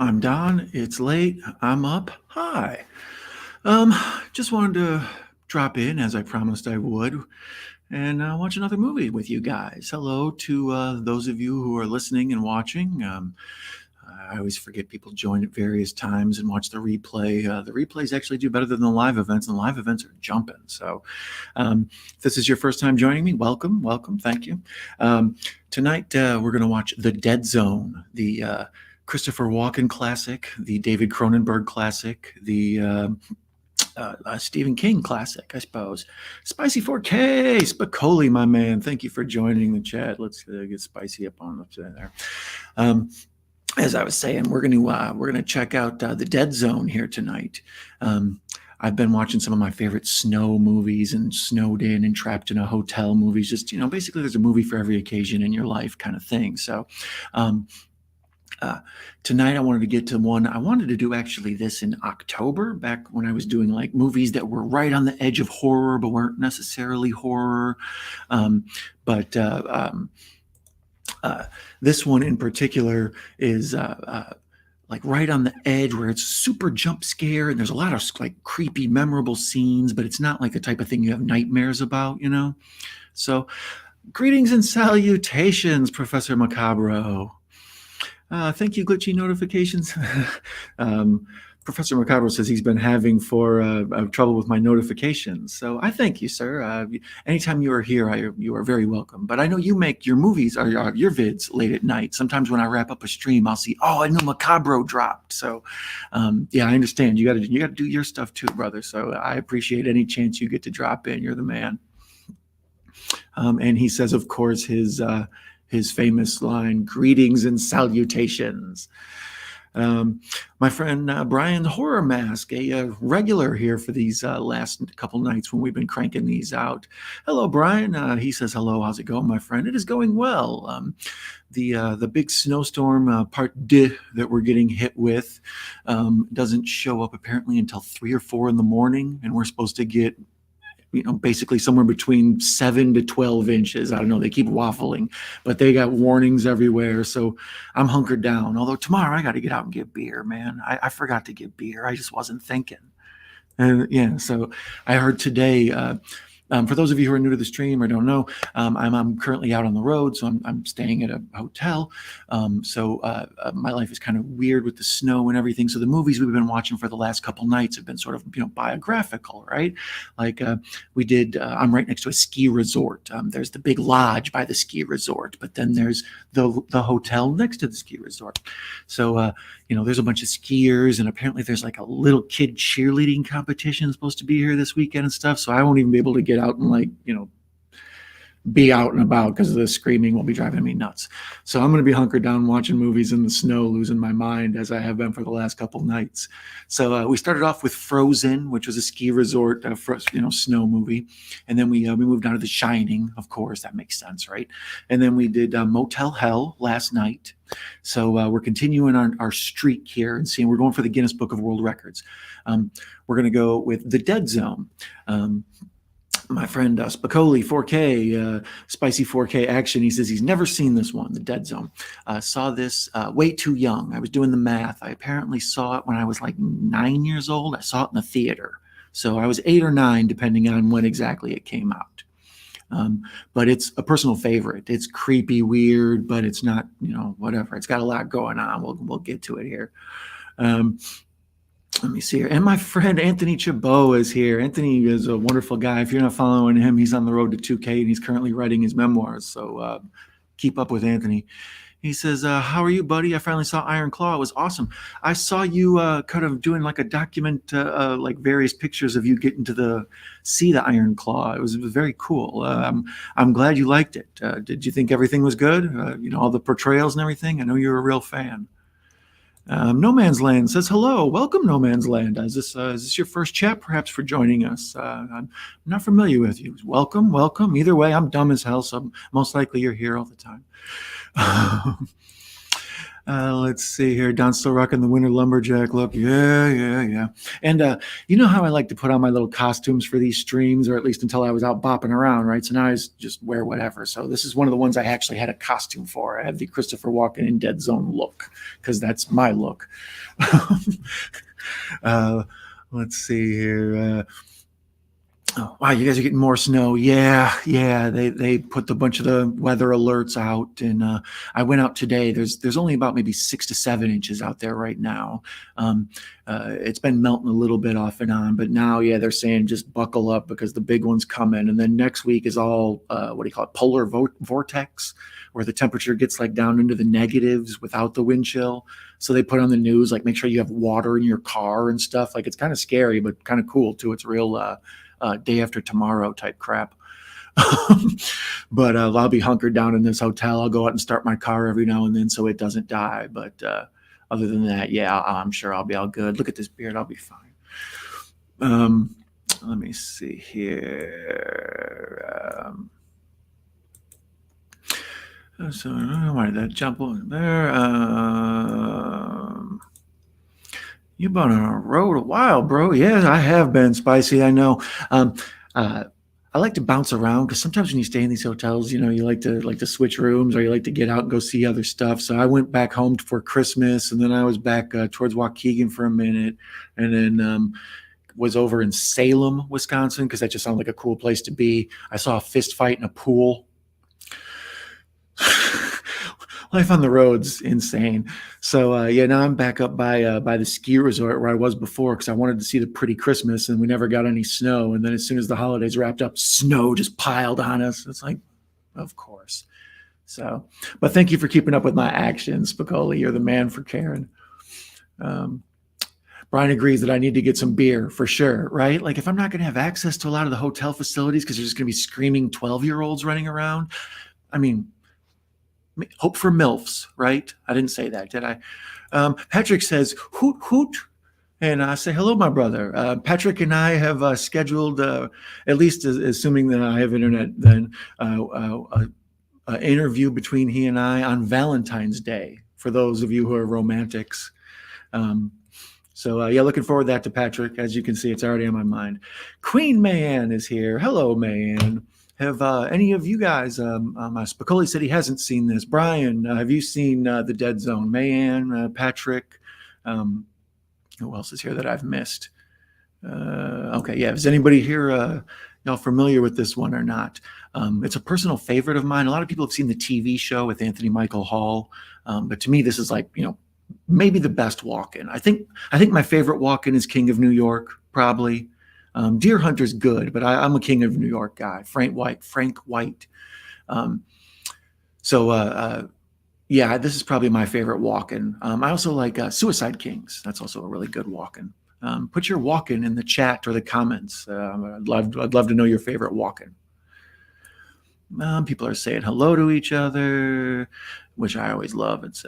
I'm Don. It's late. I'm up. Hi. Um, just wanted to drop in as I promised I would and watch another movie with you guys. Hello to those of you who are listening and watching. I always forget people join at various times and watch the replay. The replays actually do better than the live events, and the live events are jumping. So, if this is your first time joining me, welcome, welcome, thank you. Tonight we're going to watch The Dead Zone, the Christopher Walken classic, the David Cronenberg classic, the Stephen King classic, I suppose. Spicy 4K, Spicoli, my man. Thank you for joining the chat. Let's get spicy up on there. As I was saying, we're gonna check out The Dead Zone here tonight. I've been watching some of my favorite snow movies and snowed in and trapped in a hotel movies. Just basically, there's a movie for every occasion in your life, kind of thing. So. Tonight I wanted to get to one. I wanted to do actually this in October, back when I was doing like movies that were right on the edge of horror but weren't necessarily horror. This one in particular is like right on the edge where it's super jump scare and there's a lot of like creepy, memorable scenes, but it's not like the type of thing you have nightmares about, So greetings and salutations, Professor Macabro. Thank you, glitchy notifications. Professor Macabro says he's been having trouble with my notifications. So I thank you, sir. Anytime you are here, you are very welcome. But I know you make your movies or your vids late at night. Sometimes when I wrap up a stream, I'll see, I know Macabro dropped. So yeah, I understand. You got to do your stuff too, brother. So I appreciate any chance you get to drop in. You're the man. And he says, of course, his famous line, greetings and salutations. My friend Brian Horror Mask, a regular here for these last couple nights when we've been cranking these out. Hello, Brian. He says, hello, how's it going, my friend? It is going well. The big snowstorm part D that we're getting hit with doesn't show up apparently until 3 or 4 in the morning, and we're supposed to get basically somewhere between 7 to 12 inches. I don't know. They keep waffling, but they got warnings everywhere. So I'm hunkered down. Although tomorrow I got to get out and get beer, man. I forgot to get beer. I just wasn't thinking. And yeah, so I heard today, for those of you who are new to the stream or don't know, I'm currently out on the road, so I'm staying at a hotel. So my life is kind of weird with the snow and everything. So the movies we've been watching for the last couple nights have been sort of biographical, right? Like we did. I'm right next to a ski resort. There's the big lodge by the ski resort, but then there's the hotel next to the ski resort. So there's a bunch of skiers, and apparently there's like a little kid cheerleading competition supposed to be here this weekend and stuff. So I won't even be able to get out and be out and about because the screaming will be driving me nuts. So I'm going to be hunkered down watching movies in the snow, losing my mind as I have been for the last couple nights. So we started off with Frozen, which was a ski resort, snow movie. And then we moved on to The Shining. Of course, that makes sense, right? And then we did Motel Hell last night. So we're continuing on our streak here and we're going for the Guinness Book of World Records. We're going to go with The Dead Zone. My friend Spicoli 4K, Spicy 4K Action, he says he's never seen this one, The Dead Zone. Saw this way too young. I was doing the math. I apparently saw it when I was like 9 years old. I saw it in the theater. So I was 8 or 9, depending on when exactly it came out. But it's a personal favorite. It's creepy, weird, but it's not, whatever. It's got a lot going on. We'll get to it here. Let me see here. And my friend Anthony Chabot is here. Anthony is a wonderful guy. If you're not following him, he's on the road to 2K and he's currently writing his memoirs. So keep up with Anthony. He says, how are you, buddy? I finally saw Iron Claw. It was awesome. I saw you kind of doing like a document, like various pictures of you getting to see the Iron Claw. It was very cool. I'm glad you liked it. Did you think everything was good? All the portrayals and everything? I know you're a real fan. No Man's Land says hello. Welcome, No Man's Land. Is this your first chat, perhaps, for joining us? I'm not familiar with you. Welcome. Either way, I'm dumb as hell, so most likely you're here all the time. Let's see here. Don's still rocking the winter lumberjack look. Yeah, yeah, yeah. And you know how I like to put on my little costumes for these streams, or at least until I was out bopping around, right? So now I just wear whatever. So this is one of the ones I actually had a costume for. I have the Christopher Walken in Dead Zone look because that's my look. uh, let's see here. Oh, wow, you guys are getting more snow. Yeah, yeah. They put a bunch of the weather alerts out, and I went out today. There's only about maybe 6 to 7 inches out there right now. Um, it's been melting a little bit off and on, but now, yeah, they're saying just buckle up because the big one's coming. And then next week is all what do you call it? Polar vortex, where the temperature gets like down into the negatives without the wind chill. So they put on the news like make sure you have water in your car and stuff. Like it's kind of scary, but kind of cool too. It's real. Day after tomorrow type crap. But I'll be hunkered down in this hotel. I'll go out and start my car every now and then so it doesn't die. But other than that, yeah, I'm sure I'll be all good. Look at this beard. I'll be fine. Let me see here. So why did that jump over there? You've been on a road a while, bro. Yeah, I have been, Spicy. I know. I like to bounce around because sometimes when you stay in these hotels, you know, you like to switch rooms or you like to get out and go see other stuff. So I went back home for Christmas, and then I was back towards Waukegan for a minute, and then was over in Salem, Wisconsin, because that just sounded like a cool place to be. I saw a fist fight in a pool. Life on the road's insane. So yeah, now I'm back up by the ski resort where I was before because I wanted to see the pretty Christmas, and we never got any snow. And then as soon as the holidays wrapped up, snow just piled on us. It's like, of course. So, but thank you for keeping up with my actions, Spicoli. You're the man for Karen. Brian agrees that I need to get some beer for sure, right? Like if I'm not going to have access to a lot of the hotel facilities because there's just going to be screaming 12-year-olds running around. I mean, hope for MILFs, right? I didn't say that, did I? Patrick says, hoot, hoot. And I say, hello, my brother. Patrick and I have scheduled, at least assuming that I have internet, then an interview between he and I on Valentine's Day, for those of you who are romantics. So yeah, looking forward to that to Patrick. As you can see, it's already on my mind. Queen Mayan is here. Hello, Mayan. Have any of you guys, Spicoli said he hasn't seen this. Brian, have you seen The Dead Zone? Mayan, Patrick, who else is here that I've missed? Okay, yeah, is anybody here y'all familiar with this one or not? It's a personal favorite of mine. A lot of people have seen the TV show with Anthony Michael Hall, but to me, this is like, you know, maybe the best walk-in. I think my favorite walk-in is King of New York, probably. Deer Hunter's good, but I'm a King of New York guy. Frank White. Yeah, this is probably my favorite walk-in. I also like Suicide Kings. That's also a really good walk-in. Put your walk-in in the chat or the comments. I'd love to know your favorite walk-in. People are saying hello to each other, which I always love. It's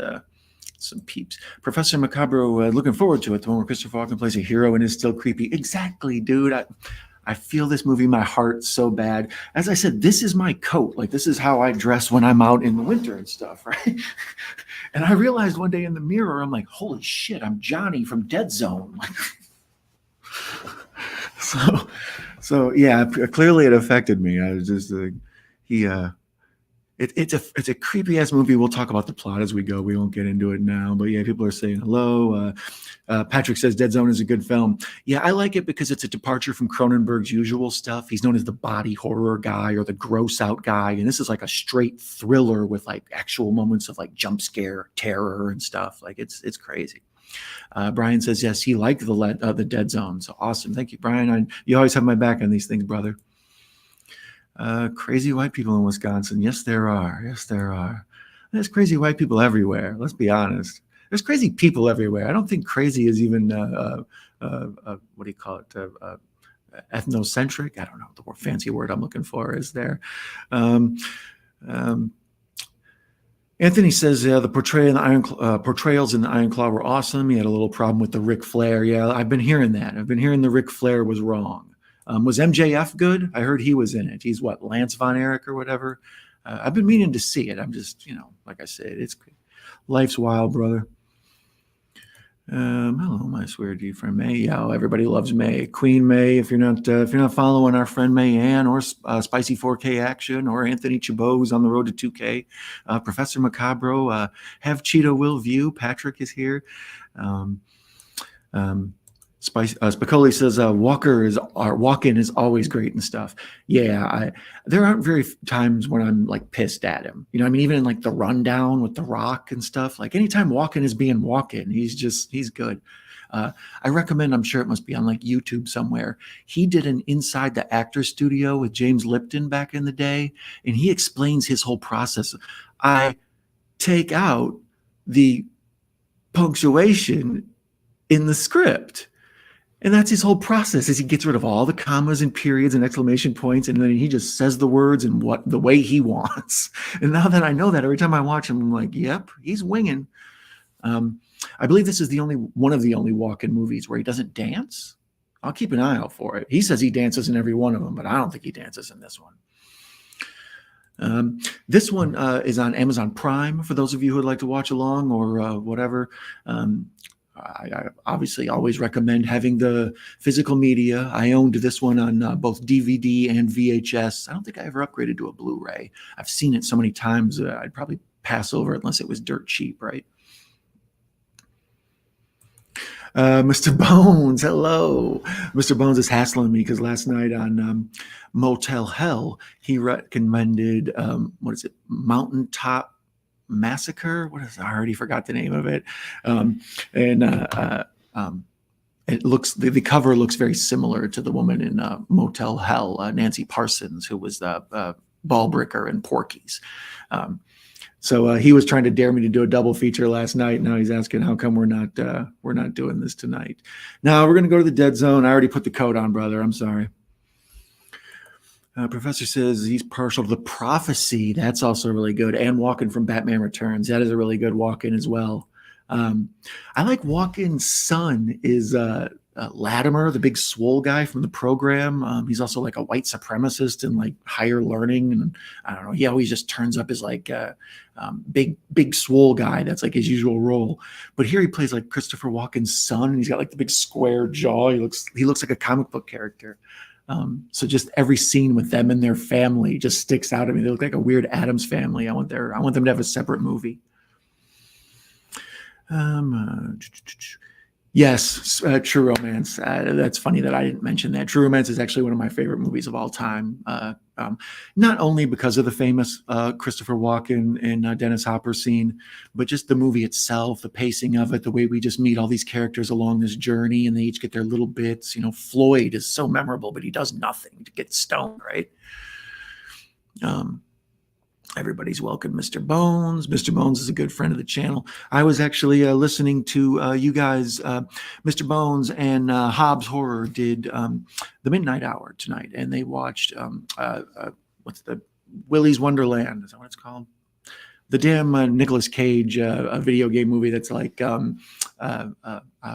some peeps. Professor Macabro, looking forward to it. The one where Christopher Walken plays a hero and is still creepy. Exactly, dude. I feel this movie in my heart so bad. As I said, this is my coat. Like, this is how I dress when I'm out in the winter and stuff, right? And I realized one day in the mirror, I'm like, holy shit, I'm Johnny from Dead Zone. So yeah, clearly it affected me. I was just it's a creepy ass movie. We'll talk about the plot as we go. We won't get into it now, but yeah, people are saying hello. Patrick says Dead Zone is a good film. Yeah, I like it because it's a departure from Cronenberg's usual stuff. He's known as the body horror guy or the gross out guy, and this is like a straight thriller with like actual moments of like jump scare terror and stuff. Like it's crazy. Brian says yes, he liked the Dead Zone. So awesome, thank you, Brian. You always have my back on these things, brother. Crazy white people in Wisconsin. Yes, there are. Yes, there are. There's crazy white people everywhere. Let's be honest. There's crazy people everywhere. I don't think crazy is even, what do you call it? Ethnocentric. I don't know the fancy word I'm looking for is there. Anthony says the portrayals in the Iron Claw were awesome. He had a little problem with the Ric Flair. Yeah, I've been hearing that. I've been hearing the Ric Flair was wrong. Was MJF good? I heard he was in it. He's what, Lance Von Erich or whatever? I've been meaning to see it. I'm just, you know, like I said, Life's wild, brother. Hello, my swear dear friend May. Yeah, everybody loves May. Queen May. If you're not following our friend May Ann or Spicy 4K Action or Anthony Chabot, who's on the road to 2K, Professor Macabro, Have Cheeto Will View. Patrick is here. Spicoli says Walken is always great and stuff. Yeah, there aren't very times when I'm like pissed at him. You know, I mean, even in like the Rundown with The Rock and stuff. Like anytime Walken is being Walken, he's good. I recommend. I'm sure it must be on like YouTube somewhere. He did an Inside the Actor Studio with James Lipton back in the day, and he explains his whole process. I take out the punctuation in the script. And that's his whole process is he gets rid of all the commas and periods and exclamation points, and then he just says the words in the way he wants. And now that I know that, every time I watch him, I'm like, yep, he's winging. I believe this is one of the only Walken movies where he doesn't dance. I'll keep an eye out for it. He says he dances in every one of them, but I don't think he dances in this one. This one is on Amazon Prime for those of you who would like to watch along or whatever. I obviously always recommend having the physical media. I owned this one on both DVD and VHS. I don't think I ever upgraded to a Blu-ray. I've seen it so many times, I'd probably pass over it unless it was dirt cheap, right? Mr. Bones, hello. Mr. Bones is hassling me because last night on Motel Hell, he recommended, Mountaintop Massacre. What is it? I already forgot the name of it. It looks, the cover looks very similar to the woman in Motel Hell, Nancy Parsons, who was the Ballbricker in Porky's. So he was trying to dare me to do a double feature last night. Now he's asking how come we're not doing this tonight. Now we're going to go to the Dead Zone. I already put the code on, brother. I'm sorry. Professor says he's partial to The Prophecy. That's also really good. And Walken from Batman Returns. That is a really good Walken as well. I like Walken's son is Latimer, the big swole guy from the program. He's also like a white supremacist and like higher learning. And I don't know, he always just turns up as like a big swole guy. That's like his usual role. But here he plays like Christopher Walken's son. And he's got like the big square jaw. He looks like a comic book character. So just every scene with them and their family just sticks out at me. They look like a weird Addams Family. I want them to have a separate movie. Yes, True Romance. That's funny that I didn't mention that. True Romance is actually one of my favorite movies of all time. Not only because of the famous Christopher Walken and Dennis Hopper scene, but just the movie itself, the pacing of it, the way we just meet all these characters along this journey and they each get their little bits. You know, Floyd is so memorable, but he does nothing to get stoned, right? Everybody's welcome, Mr. Bones. Mr. Bones is a good friend of the channel. I was actually listening to you guys, Mr. Bones and Hobbs Horror did the Midnight Hour tonight, and they watched what's the Willy's Wonderland? Is that what it's called? The damn Nicolas Cage video game movie that's like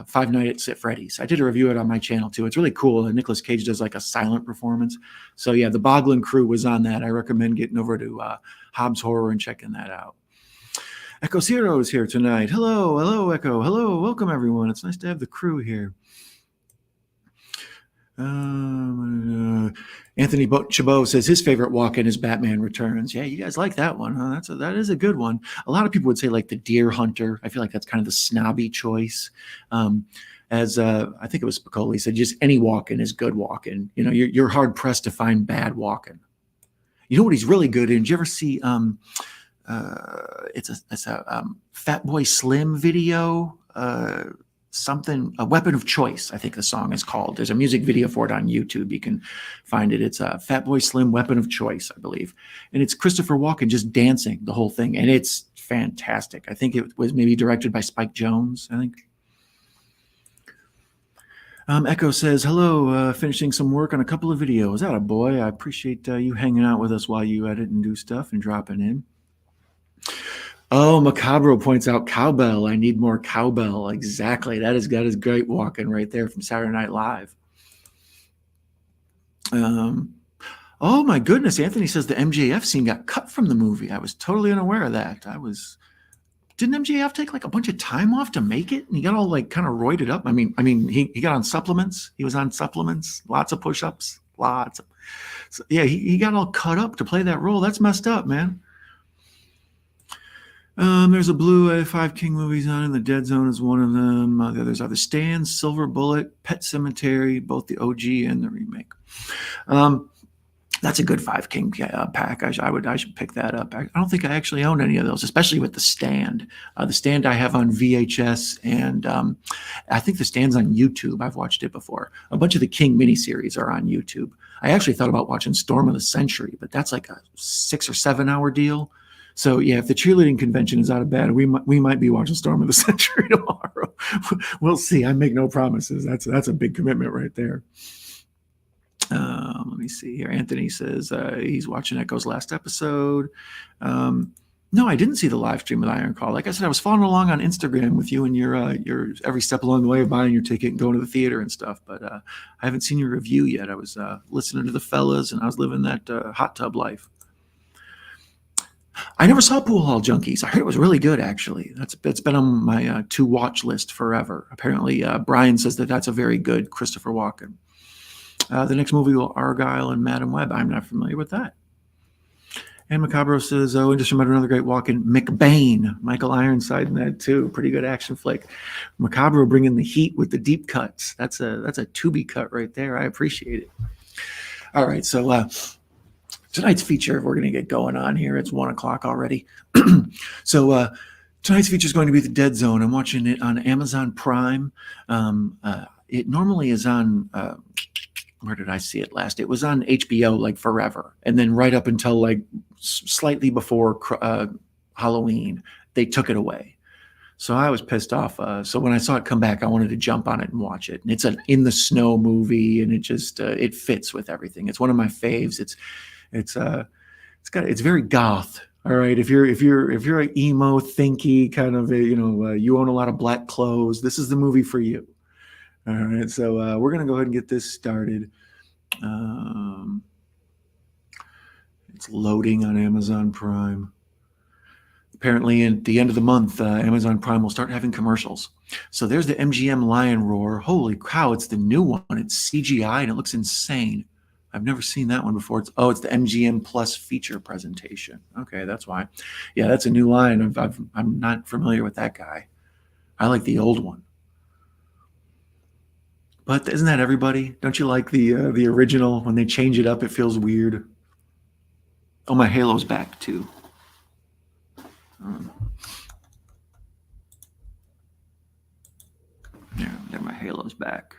Five Nights at Freddy's. I did a review of it on my channel too. It's really cool. And Nicolas Cage does like a silent performance. So yeah, the Boglin crew was on that. I recommend getting over to Hobbs Horror and checking that out. Echo Zero is here tonight. Hello, Echo. Hello, welcome everyone. It's nice to have the crew here. Anthony Chabot says his favorite Walken is Batman Returns. Yeah, you guys like that one, huh? That is a good one. A lot of people would say like the Deer Hunter. I feel like that's kind of the snobby choice. As I think it was Spicoli said, just any Walken is good Walken. You know, you're hard pressed to find bad Walken. You know what he's really good in? Did you ever see? It's a Fatboy Slim video. A Weapon of Choice, I think the song is called. There's a music video for it on YouTube. You can find it. It's a Fatboy Slim Weapon of Choice, I believe. And it's Christopher Walken just dancing the whole thing. And it's fantastic. I think it was maybe directed by Spike Jonze, I think. Echo says, hello, finishing some work on a couple of videos. Atta boy, I appreciate you hanging out with us while you edit and do stuff and dropping in. Oh, Macabro points out cowbell. I need more cowbell. Exactly. That is great Walken right there from Saturday Night Live. Oh my goodness. Anthony says the MJF scene got cut from the movie. I was totally unaware of that. Didn't MJF take like a bunch of time off to make it? And he got all like kind of roided up. He got on supplements. He was on supplements, lots of push-ups, lots of. So, yeah, he got all cut up to play that role. That's messed up, man. There's a Blue 5 King movies on, and The Dead Zone is one of them. The others are The Stand, Silver Bullet, Pet Cemetery, both the OG and the remake. That's a good 5 King pack. I should pick that up. I don't think I actually own any of those, especially with The Stand. The Stand I have on VHS, and I think The Stand's on YouTube. I've watched it before. A bunch of the King miniseries are on YouTube. I actually thought about watching Storm of the Century, but that's like a 6 or 7 hour deal. So yeah, if the cheerleading convention is out of bed, we might be watching Storm of the Century tomorrow. We'll see. I make no promises. That's a big commitment right there. Let me see here. Anthony says he's watching Echo's last episode. No, I didn't see the live stream with Iron Call. Like I said, I was following along on Instagram with you and your every step along the way of buying your ticket and going to the theater and stuff. But I haven't seen your review yet. I was listening to the fellas, and I was living that hot tub life. I never saw Pool Hall Junkies. I heard it was really good, actually. That's been on my to watch list forever. Apparently, Brian says that's a very good Christopher Walken. The next movie will Argyle and Madam Web. I'm not familiar with that. And Macabro says, oh, and just remember another great Walken, McBain. Michael Ironside in that too. Pretty good action flick. Macabro bringing the heat with the deep cuts. That's a Tubi cut right there. I appreciate it. All right, so tonight's feature, we're going to get going on here. It's 1 o'clock already. So tonight's feature is going to be The Dead Zone. I'm watching it on Amazon Prime. It normally is on, where did I see it last? It was on HBO like forever. And then right up until like slightly before Halloween, they took it away. So I was pissed off. So when I saw it come back, I wanted to jump on it and watch it. And it's an in the snow movie, and it just it fits with everything. It's one of my faves. It's very goth. All right, if you're an emo, thinky kind of you own a lot of black clothes, this is the movie for you. All right, so we're gonna go ahead and get this started. It's loading on Amazon Prime. Apparently, at the end of the month, Amazon Prime will start having commercials. So there's the MGM Lion Roar. Holy cow, it's the new one. It's CGI and it looks insane. I've never seen that one before. It's the MGM Plus feature presentation. Okay, that's why. Yeah, that's a new line. I'm not familiar with that guy. I like the old one. But isn't that everybody? Don't you like the original? When they change it up, it feels weird. Oh, my Halo's back too. Yeah, my Halo's back.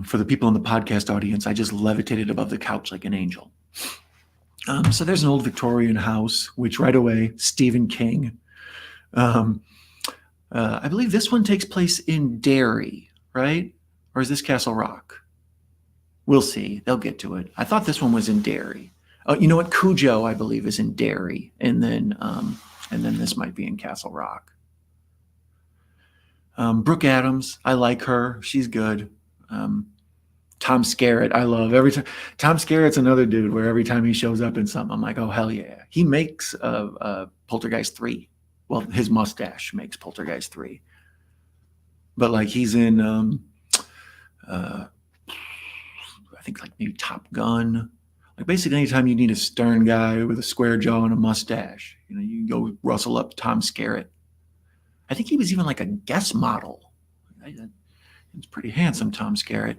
For the people in the podcast audience, I just levitated above the couch like an angel. So there's an old Victorian house, which right away, Stephen King. I believe this one takes place in Derry, right? Or is this Castle Rock? We'll see. They'll get to it. I thought this one was in Derry. Oh, you know what? Cujo, I believe, is in Derry, and then this might be in Castle Rock. Brooke Adams, I like her. She's good. Tom Skerritt, I love every time. Tom Skerritt's another dude where every time he shows up in something, I'm like, oh hell yeah. He makes Poltergeist 3. Well, his mustache makes Poltergeist 3. But like he's in I think like maybe Top Gun. Like basically anytime you need a stern guy with a square jaw and a mustache, you can go rustle up Tom Skerritt. I think he was even like a guest model. He's pretty handsome, Tom Skerritt.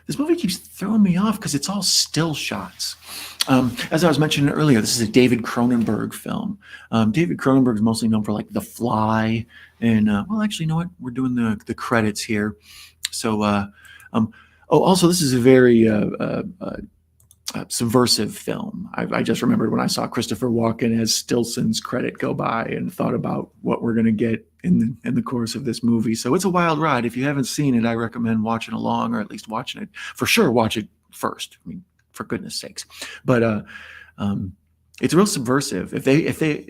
This movie keeps throwing me off because it's all still shots. As I was mentioning earlier, this is a David Cronenberg film. David Cronenberg is mostly known for like The Fly, and well, actually, you know what? We're doing the credits here. So, also, this is a very subversive film. I just remembered when I saw Christopher Walken as Stilson's credit go by and thought about what we're going to get in the course of this movie. So it's a wild ride. If you haven't seen it, I recommend watching along, or at least watching it. For sure, watch it first. I mean, for goodness sakes. But it's real subversive. If they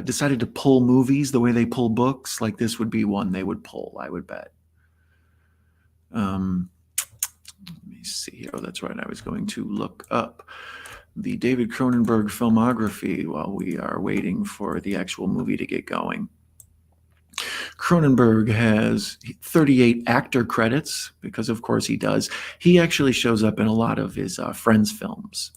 decided to pull movies the way they pull books, like this would be one they would pull, I would bet. Let me see here. Oh, that's right. I was going to look up the David Cronenberg filmography while we are waiting for the actual movie to get going. Cronenberg has 38 actor credits because, of course, he does. He actually shows up in a lot of his friends' films.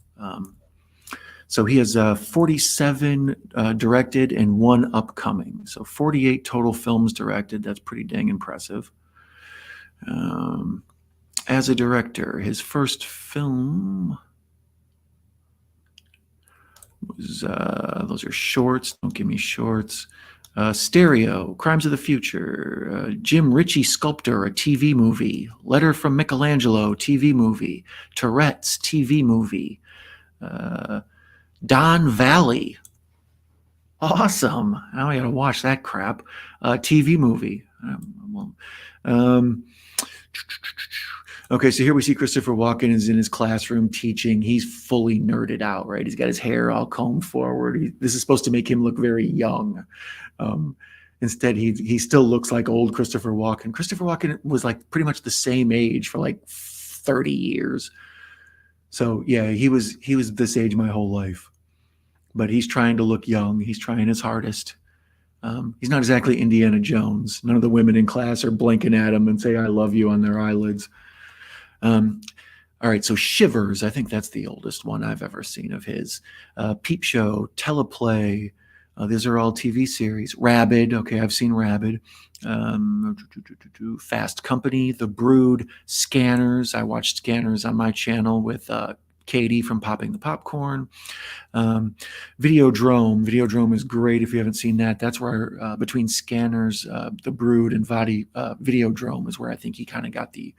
So he has 47 directed and 1 upcoming. So 48 total films directed. That's pretty dang impressive. As a director, his first film was, those are shorts. Don't give me shorts. Stereo, Crimes of the Future, Jim Ritchie Sculptor, a TV movie, Letter from Michelangelo, TV movie, Tourette's, TV movie, Don Valley. Awesome. Now I got to watch that crap. TV movie. Okay, so here we see Christopher Walken is in his classroom teaching. He's fully nerded out, right? He's got his hair all combed forward. This is supposed to make him look very young. Instead, he still looks like old Christopher Walken. Christopher Walken was like pretty much the same age for like 30 years. So yeah, he was this age my whole life. But he's trying to look young. He's trying his hardest. He's not exactly Indiana Jones. None of the women in class are blinking at him and say, "I love you" on their eyelids. All right, so Shivers, I think that's the oldest one I've ever seen of his. Peep Show, Teleplay, these are all TV series. Rabid, okay, I've seen Rabid. Fast Company, The Brood, Scanners. I watched Scanners on my channel with Katie from Popping the Popcorn. Videodrome. Videodrome is great if you haven't seen that. That's where between Scanners, The Brood, and Videodrome is where I think he kind of got the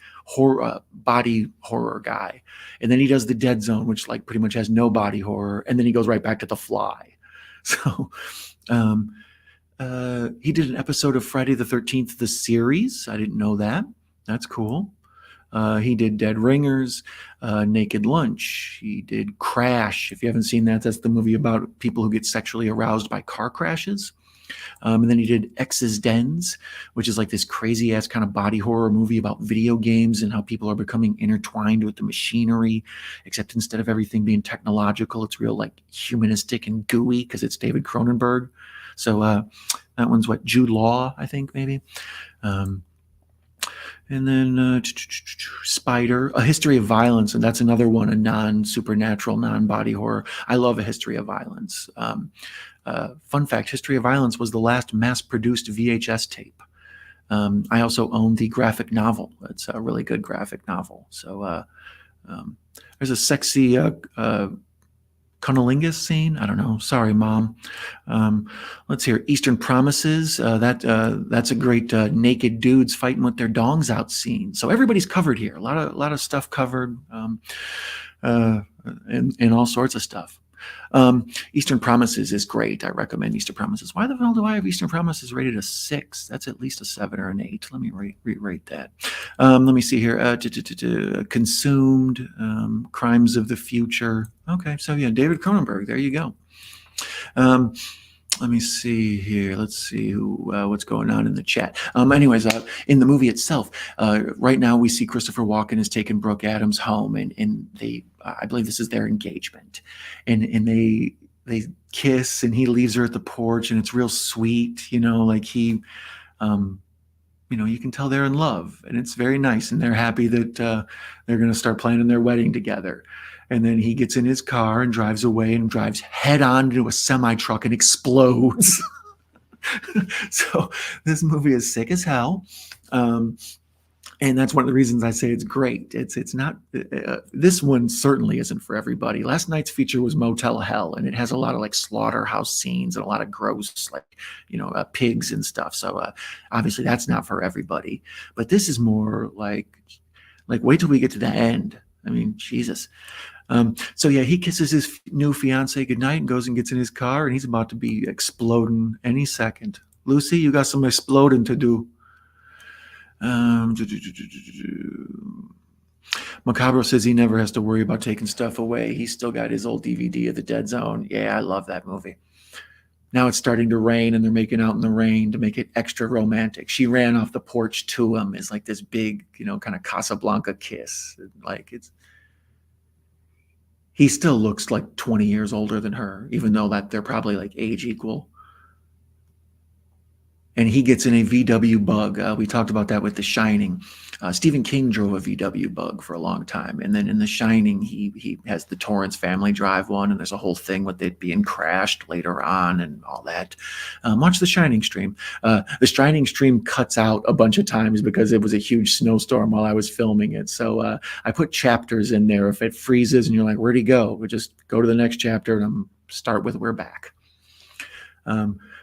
body horror guy. And then he does The Dead Zone, which like pretty much has no body horror. And then he goes right back to The Fly. So he did an episode of Friday the 13th, the series. I didn't know that. That's cool. He did Dead Ringers, Naked Lunch. He did Crash. If you haven't seen that, that's the movie about people who get sexually aroused by car crashes. And then he did X's Dens, which is like this crazy ass kind of body horror movie about video games and how people are becoming intertwined with the machinery, except instead of everything being technological, it's real like humanistic and gooey because it's David Cronenberg. So that one's what, Jude Law, I think, maybe. And then Spider, A History of Violence, and that's another one, a non-supernatural, non-body horror. I love A History of Violence. Fun fact, History of Violence was the last mass-produced VHS tape. I also own the graphic novel. It's a really good graphic novel. So there's a sexy cunnilingus scene. I don't know. Sorry, Mom. Let's hear Eastern Promises. That's a great naked dudes fighting with their dongs out scene. So everybody's covered here. A lot of stuff covered, and all sorts of stuff. Eastern Promises is great. I recommend Eastern Promises. Why the hell do I have Eastern Promises rated a 6? That's at least a 7 or an 8. Let me rate that. Let me see here. Consumed, Crimes of the Future. Okay, so yeah, David Cronenberg. There you go. Let me see here. Let's see what's going on in the chat. Anyways, in the movie itself, right now we see Christopher Walken has taken Brooke Adams home, and they, I believe this is their engagement, and they kiss, and he leaves her at the porch, and it's real sweet, like he, you can tell they're in love, and it's very nice, and they're happy that they're going to start planning their wedding together. And then he gets in his car and drives away and drives head on into a semi-truck and explodes. So this movie is sick as hell. And that's one of the reasons I say it's great. It's not, this one certainly isn't for everybody. Last night's feature was Motel Hell, and it has a lot of like slaughterhouse scenes and a lot of gross, like, pigs and stuff. So obviously that's not for everybody. But this is more like wait till we get to the end. I mean, Jesus. So yeah, he kisses his new fiance goodnight and goes and gets in his car, and he's about to be exploding any second. Lucy, you got some exploding to do. Macabro says he never has to worry about taking stuff away. He's still got his old DVD of The Dead Zone. Yeah, I love that movie. Now it's starting to rain, and they're making out in the rain to make it extra romantic. She ran off the porch to him. It's like this big, kind of Casablanca kiss. Like it's. He still looks like 20 years older than her, even though that they're probably like age equal. And he gets in a VW bug. We talked about that with The Shining. Stephen King drove a VW bug for a long time, and then in The Shining, he has the Torrance family drive one, and there's a whole thing with it being crashed later on and all that. Watch The Shining stream. The Shining stream cuts out a bunch of times because it was a huge snowstorm while I was filming it. So I put chapters in there. If it freezes and you're like, "Where'd he go?" we just go to the next chapter and start with "We're back."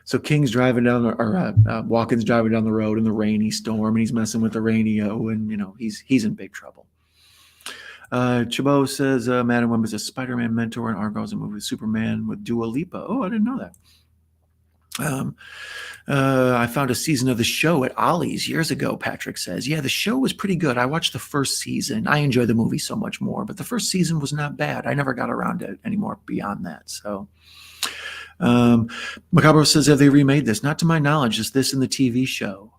So King's driving down, or Walken's driving down the road in the rainy storm, and he's messing with the radio, and he's in big trouble. Chabot says Madam Web is a Spider-Man mentor, and Argo's a movie with Superman with Dua Lipa. Oh, I didn't know that. I found a season of the show at Ollie's years ago, Patrick says. Yeah, the show was pretty good. I watched the first season. I enjoy the movie so much more, but the first season was not bad. I never got around to it anymore beyond that. So Macabro says, have they remade this? Not to my knowledge, just this in the TV show.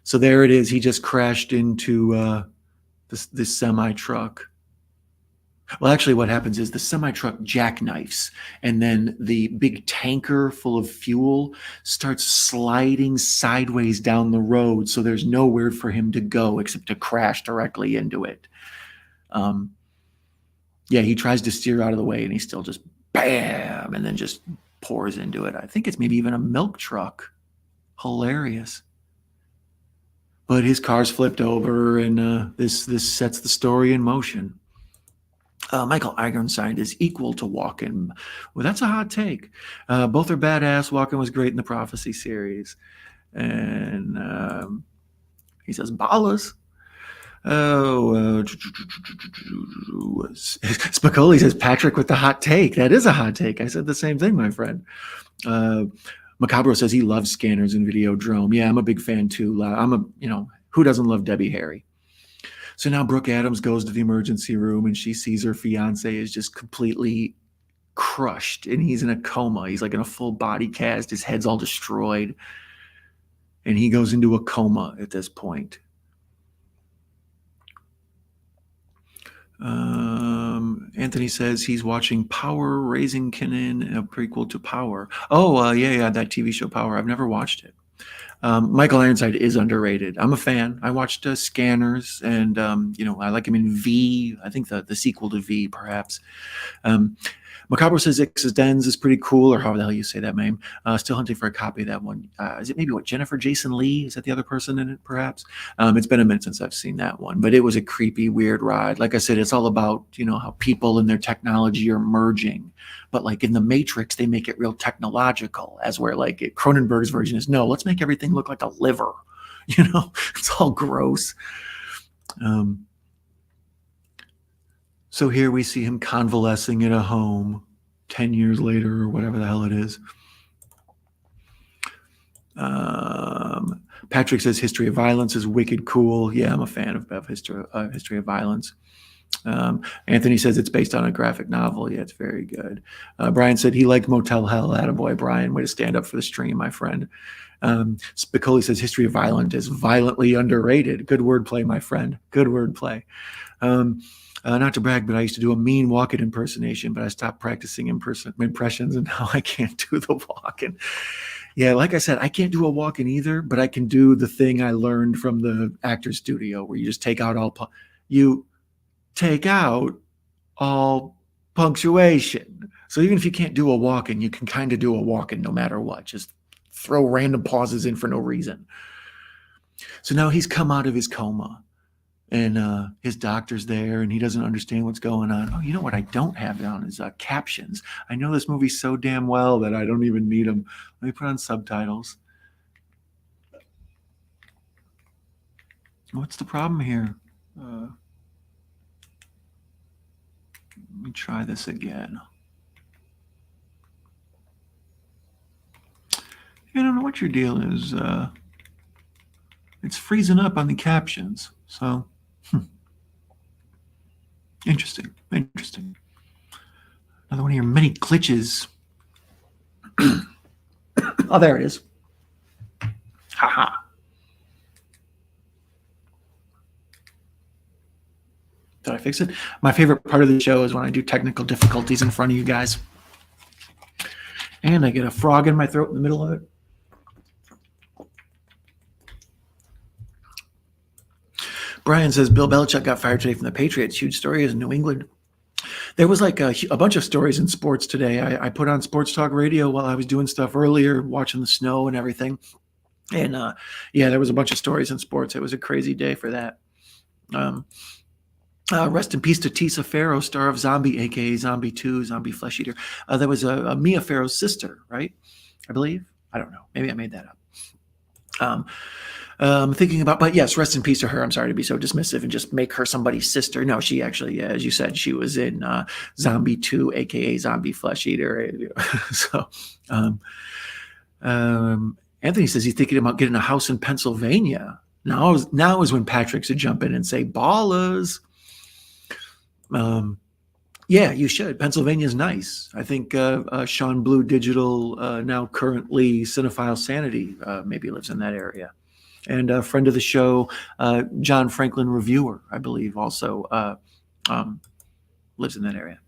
So there it is. He just crashed into this semi-truck. Well, actually, what happens is the semi-truck jackknifes, and then the big tanker full of fuel starts sliding sideways down the road, so there's nowhere for him to go except to crash directly into it. Yeah, he tries to steer out of the way, and he still just bam, and then just pours into it. I think it's maybe even a milk truck. Hilarious. But his car's flipped over, and this sets the story in motion. Michael Ironside is equal to Walken. Well, that's a hot take. Both are badass. Walken was great in the Prophecy series. And he says, ballas. Oh, Spicoli says, Patrick with the hot take. That is a hot take. I said the same thing, my friend. Macabro says he loves Scanners and Videodrome. Yeah, I'm a big fan too. Who doesn't love Debbie Harry? So now Brooke Adams goes to the emergency room, and she sees her fiance is just completely crushed, and he's in a coma. He's like in a full body cast. His head's all destroyed, and he goes into a coma at this point. Anthony says he's watching Power, Raising Kanan, a prequel to Power. Oh, yeah, that TV show Power. I've never watched it. Michael Ironside is underrated. I'm a fan. I watched Scanners, and I like him in V. I think the sequel to V, perhaps. Macabro says Dens is pretty cool, or however the hell you say that name. Still hunting for a copy of that one. Is it maybe Jennifer Jason Leigh? Is that the other person in it, perhaps? It's been a minute since I've seen that one, but it was a creepy, weird ride. Like I said, it's all about how people and their technology are merging. But like in the Matrix, they make it real technological, as where like Cronenberg's version is, no, let's make everything look like a liver. It's all gross. So here we see him convalescing in a home 10 years later, or whatever the hell it is. Patrick says History of Violence is wicked cool. Yeah, I'm a fan of History of Violence. Anthony says it's based on a graphic novel. Yeah, it's very good. Brian said he liked Motel Hell. Attaboy, Brian. Way to stand up for the stream, my friend. Spicoli says History of Violence is violently underrated. Good wordplay, my friend. Good wordplay. Not to brag, but I used to do a mean Walken impersonation, but I stopped practicing impressions, and now I can't do the Walken. Yeah, like I said, I can't do a Walken either, but I can do the thing I learned from the actor's studio, where you just take out all punctuation. So even if you can't do a Walken, you can kind of do a Walken no matter what. Just throw random pauses in for no reason. So now he's come out of his coma, and his doctor's there, and he doesn't understand what's going on. Oh, you know what I don't have down is captions. I know this movie so damn well that I don't even need them. Let me put on subtitles. What's the problem here? Let me try this again. I don't know what your deal is. It's freezing up on the captions. So, interesting. Another one of your many glitches. Oh, there it is. Did I fix it. My favorite part of the show is when I do technical difficulties in front of you guys. And I get a frog in my throat in the middle of it. Brian says Bill Belichick got fired today from the Patriots. Huge story is in New England. There was like a bunch of stories in sports today. I put on Sports Talk Radio while I was doing stuff earlier, watching the snow and everything. And yeah, there was a bunch of stories in sports. It was a crazy day for that. Rest in peace to Tisa Farrow, star of Zombie, aka Zombie 2, Zombie Flesh Eater. That was a Mia Farrow's sister, right? I believe. I don't know. Maybe I made that up. Thinking about, but yes, rest in peace to her. I'm sorry to be so dismissive and just make her somebody's sister. No, she actually, as you said, she was in Zombie 2, aka Zombie Flesh Eater. So, Anthony says he's thinking about getting a house in Pennsylvania. Now is when Patrick should jump in and say, "Ballers." Yeah, you should. Pennsylvania's nice. I think Sean Blue Digital, now currently Cinephile Sanity, maybe lives in that area. And a friend of the show, John Franklin Reviewer, I believe, also lives in that area.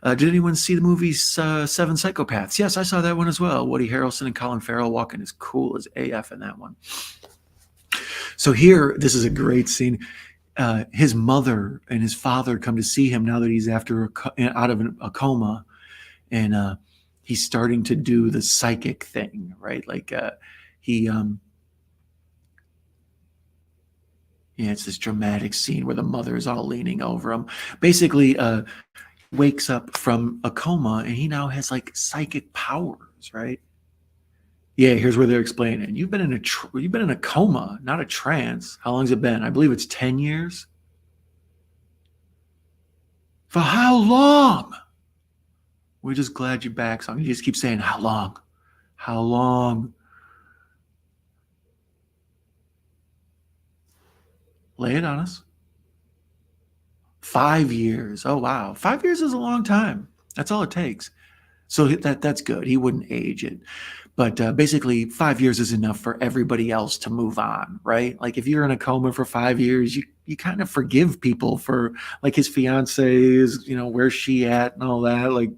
Did anyone see the movie Seven Psychopaths? Yes, I saw that one as well. Woody Harrelson and Colin Farrell walking as cool as AF in that one. So here, this is a great scene. His mother and his father come to see him now that he's out of a coma, and he's starting to do the psychic thing, right? Like it's this dramatic scene where the mother is all leaning over him. Basically, wakes up from a coma and he now has like psychic powers, right? Yeah, here's where they're explaining. You've been in a coma, not a trance. How long's it been? I believe it's 10 years. For how long? We're just glad you're back. So you just keep saying, how long? How long? Lay it on us. 5 years. Oh, wow. 5 years is a long time. That's all it takes. So that's good. He wouldn't age it. But basically, 5 years is enough for everybody else to move on, right? Like if you're in a coma for 5 years, you kind of forgive people for, like, his fiance is, where's she at and all that. Like,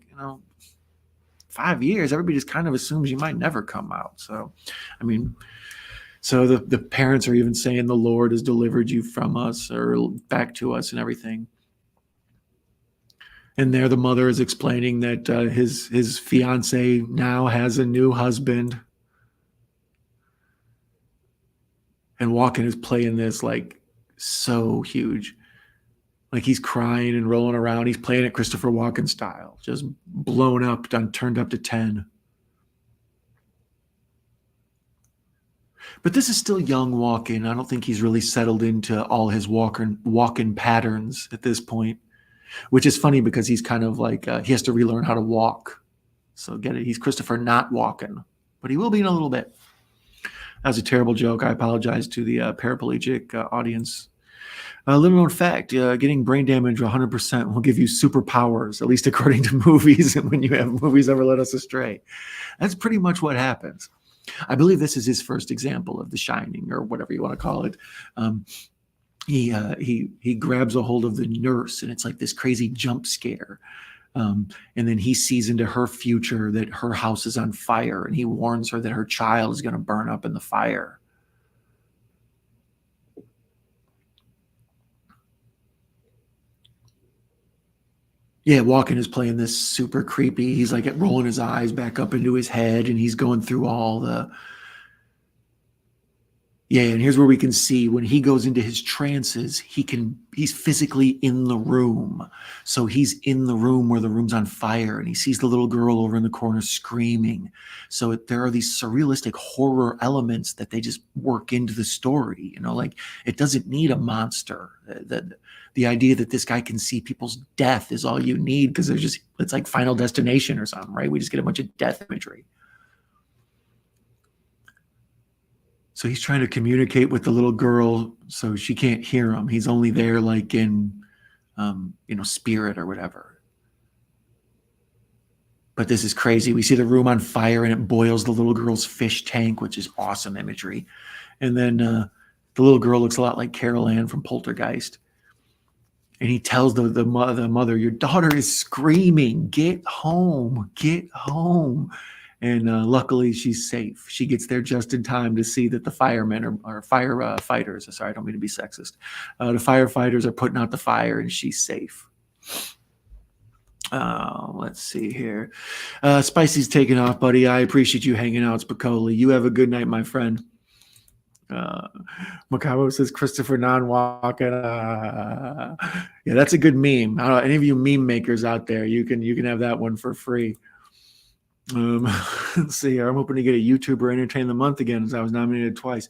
5 years, everybody just kind of assumes you might never come out. So, I mean, so the parents are even saying the Lord has delivered you from us or back to us and everything. And there the mother is explaining that his fiance now has a new husband. And Walken is playing this like so huge. Like he's crying and rolling around. He's playing it Christopher Walken style, just blown up, turned up to 10. But this is still young Walken. I don't think he's really settled into all his Walken patterns at this point. Which is funny because he's kind of like, he has to relearn how to walk. So get it? He's Christopher not Walken, but he will be in a little bit. That was a terrible joke. I apologize to the paraplegic audience. Little known fact, getting brain damage 100% will give you superpowers, at least according to movies and when you have movies ever led us astray. That's pretty much what happens. I believe this is his first example of The Shining or whatever you want to call it. He grabs a hold of the nurse and it's like this crazy jump scare. And then he sees into her future that her house is on fire and he warns her that her child is going to burn up in the fire. Yeah, Walken is playing this super creepy. He's like rolling his eyes back up into his head and he's going through all the... Yeah, and here's where we can see when he goes into his trances, he's physically in the room. So he's in the room where the room's on fire and he sees the little girl over in the corner screaming. So there are these surrealistic horror elements that they just work into the story. Like it doesn't need a monster. The idea that this guy can see people's death is all you need because it's like Final Destination or something, right? We just get a bunch of death imagery. So he's trying to communicate with the little girl so she can't hear him. He's only there like in, spirit or whatever. But this is crazy. We see the room on fire and it boils the little girl's fish tank, which is awesome imagery. And then the little girl looks a lot like Carol Ann from Poltergeist. And he tells the mother, your daughter is screaming, get home, get home. And luckily she's safe. She gets there just in time to see that the firemen are fighters. Sorry, I don't mean to be sexist. The firefighters are putting out the fire and she's safe. Let's see here. Spicy's taking off, buddy. I appreciate you hanging out, Spicoli. You have a good night, my friend. Macabo says Christopher Non-Walken. Yeah, that's a good meme. I don't know, any of you meme makers out there, you can have that one for free. Let's see here. I'm hoping to get a YouTuber Entertain the Month again, as I was nominated twice.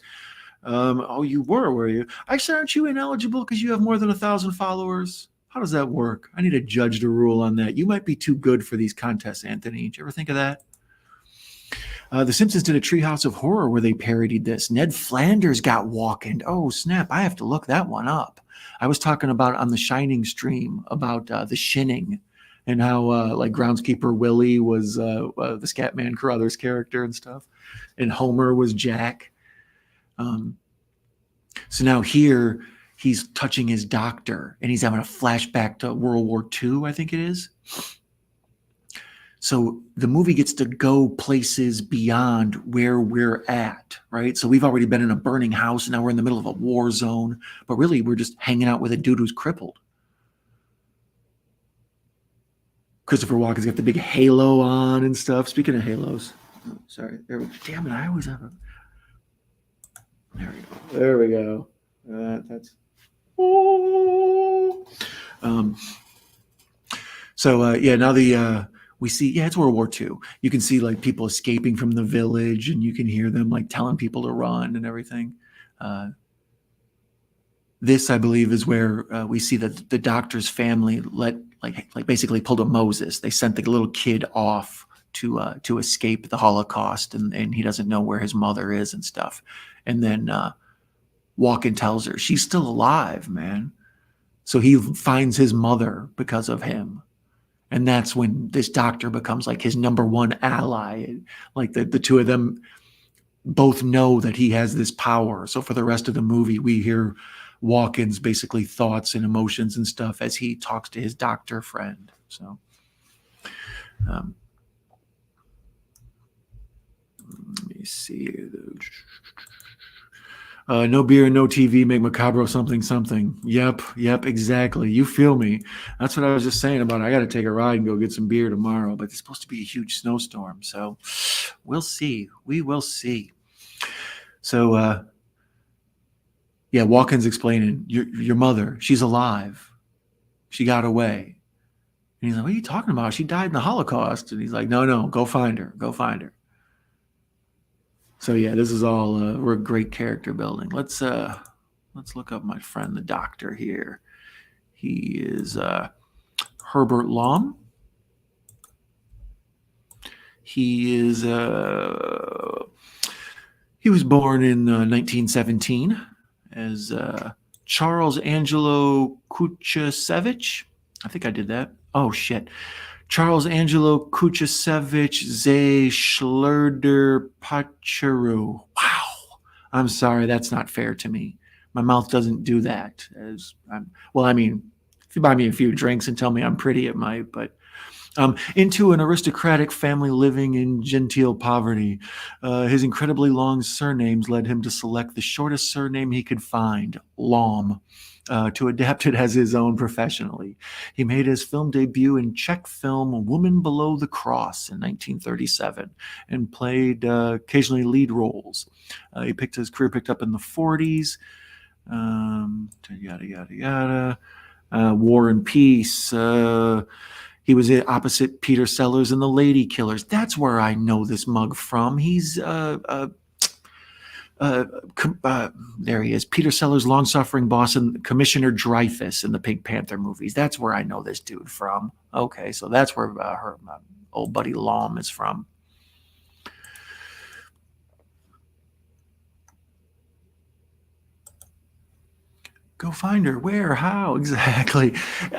Oh, you were you? Actually, aren't you ineligible because you have more than 1,000 followers? How does that work? I need a judge to rule on that. You might be too good for these contests, Anthony. Did you ever think of that? The Simpsons did a Treehouse of Horror where they parodied this. Ned Flanders got Walkened. Oh, snap. I have to look that one up. I was talking about on the Shining stream about the Shinning and how like groundskeeper Willie was the Scatman Carruthers character and stuff. And Homer was Jack. So now here he's touching his doctor and he's having a flashback to World War II, I think it is. So the movie gets to go places beyond where we're at, right? So we've already been in a burning house and now we're in the middle of a war zone, but really we're just hanging out with a dude who's crippled. Christopher Walken's got the big halo on and stuff. Speaking of halos, oh, sorry. Damn it, I always have a... There we go. There we go. That's... yeah, now we see, yeah, it's World War II. You can see like people escaping from the village and you can hear them like telling people to run and everything. This, I believe, is where we see that the doctor's family basically pulled a Moses. They sent the little kid off to escape the Holocaust and he doesn't know where his mother is and stuff. And then Walken tells her she's still alive, man. So he finds his mother because of him. And that's when this doctor becomes like his number one ally. Like the two of them both know that he has this power. So for the rest of the movie, we hear Walken's basically thoughts and emotions and stuff as he talks to his doctor friend. So let me see. No beer, no TV, make Macabro something. Yep, exactly. You feel me. That's what I was just saying about it. I got to take a ride and go get some beer tomorrow, but it's supposed to be a huge snowstorm. So we'll see. We will see. So, yeah, Walken's explaining, your mother, she's alive. She got away. And he's like, what are you talking about? She died in the Holocaust. And he's like, no, go find her. Go find her. So yeah, this is all we're great character building. Let's look up my friend the doctor here. He is Herbert Lom. He is he was born in 1917 as Charles Angelo Kuchasevich. I think I did that. Oh shit. Charles Angelo Kuchasevich Ze Schlerder Pacheru. Wow. I'm sorry, that's not fair to me. My mouth doesn't do that. If you buy me a few drinks and tell me I'm pretty, it might, but into an aristocratic family living in genteel poverty. His incredibly long surnames led him to select the shortest surname he could find, Lom, to adapt it as his own professionally. He made his film debut in Czech film Woman Below the Cross in 1937 and played occasionally lead roles. His career picked up in the 40s. War and Peace. He was opposite Peter Sellers in The Lady Killers. That's where I know this mug from. He's there he is, Peter Sellers' long-suffering boss and Commissioner Dreyfus in the Pink Panther movies. That's where I know this dude from. Okay, so that's where her old buddy Lom is from. Go find her. Where? How? Exactly.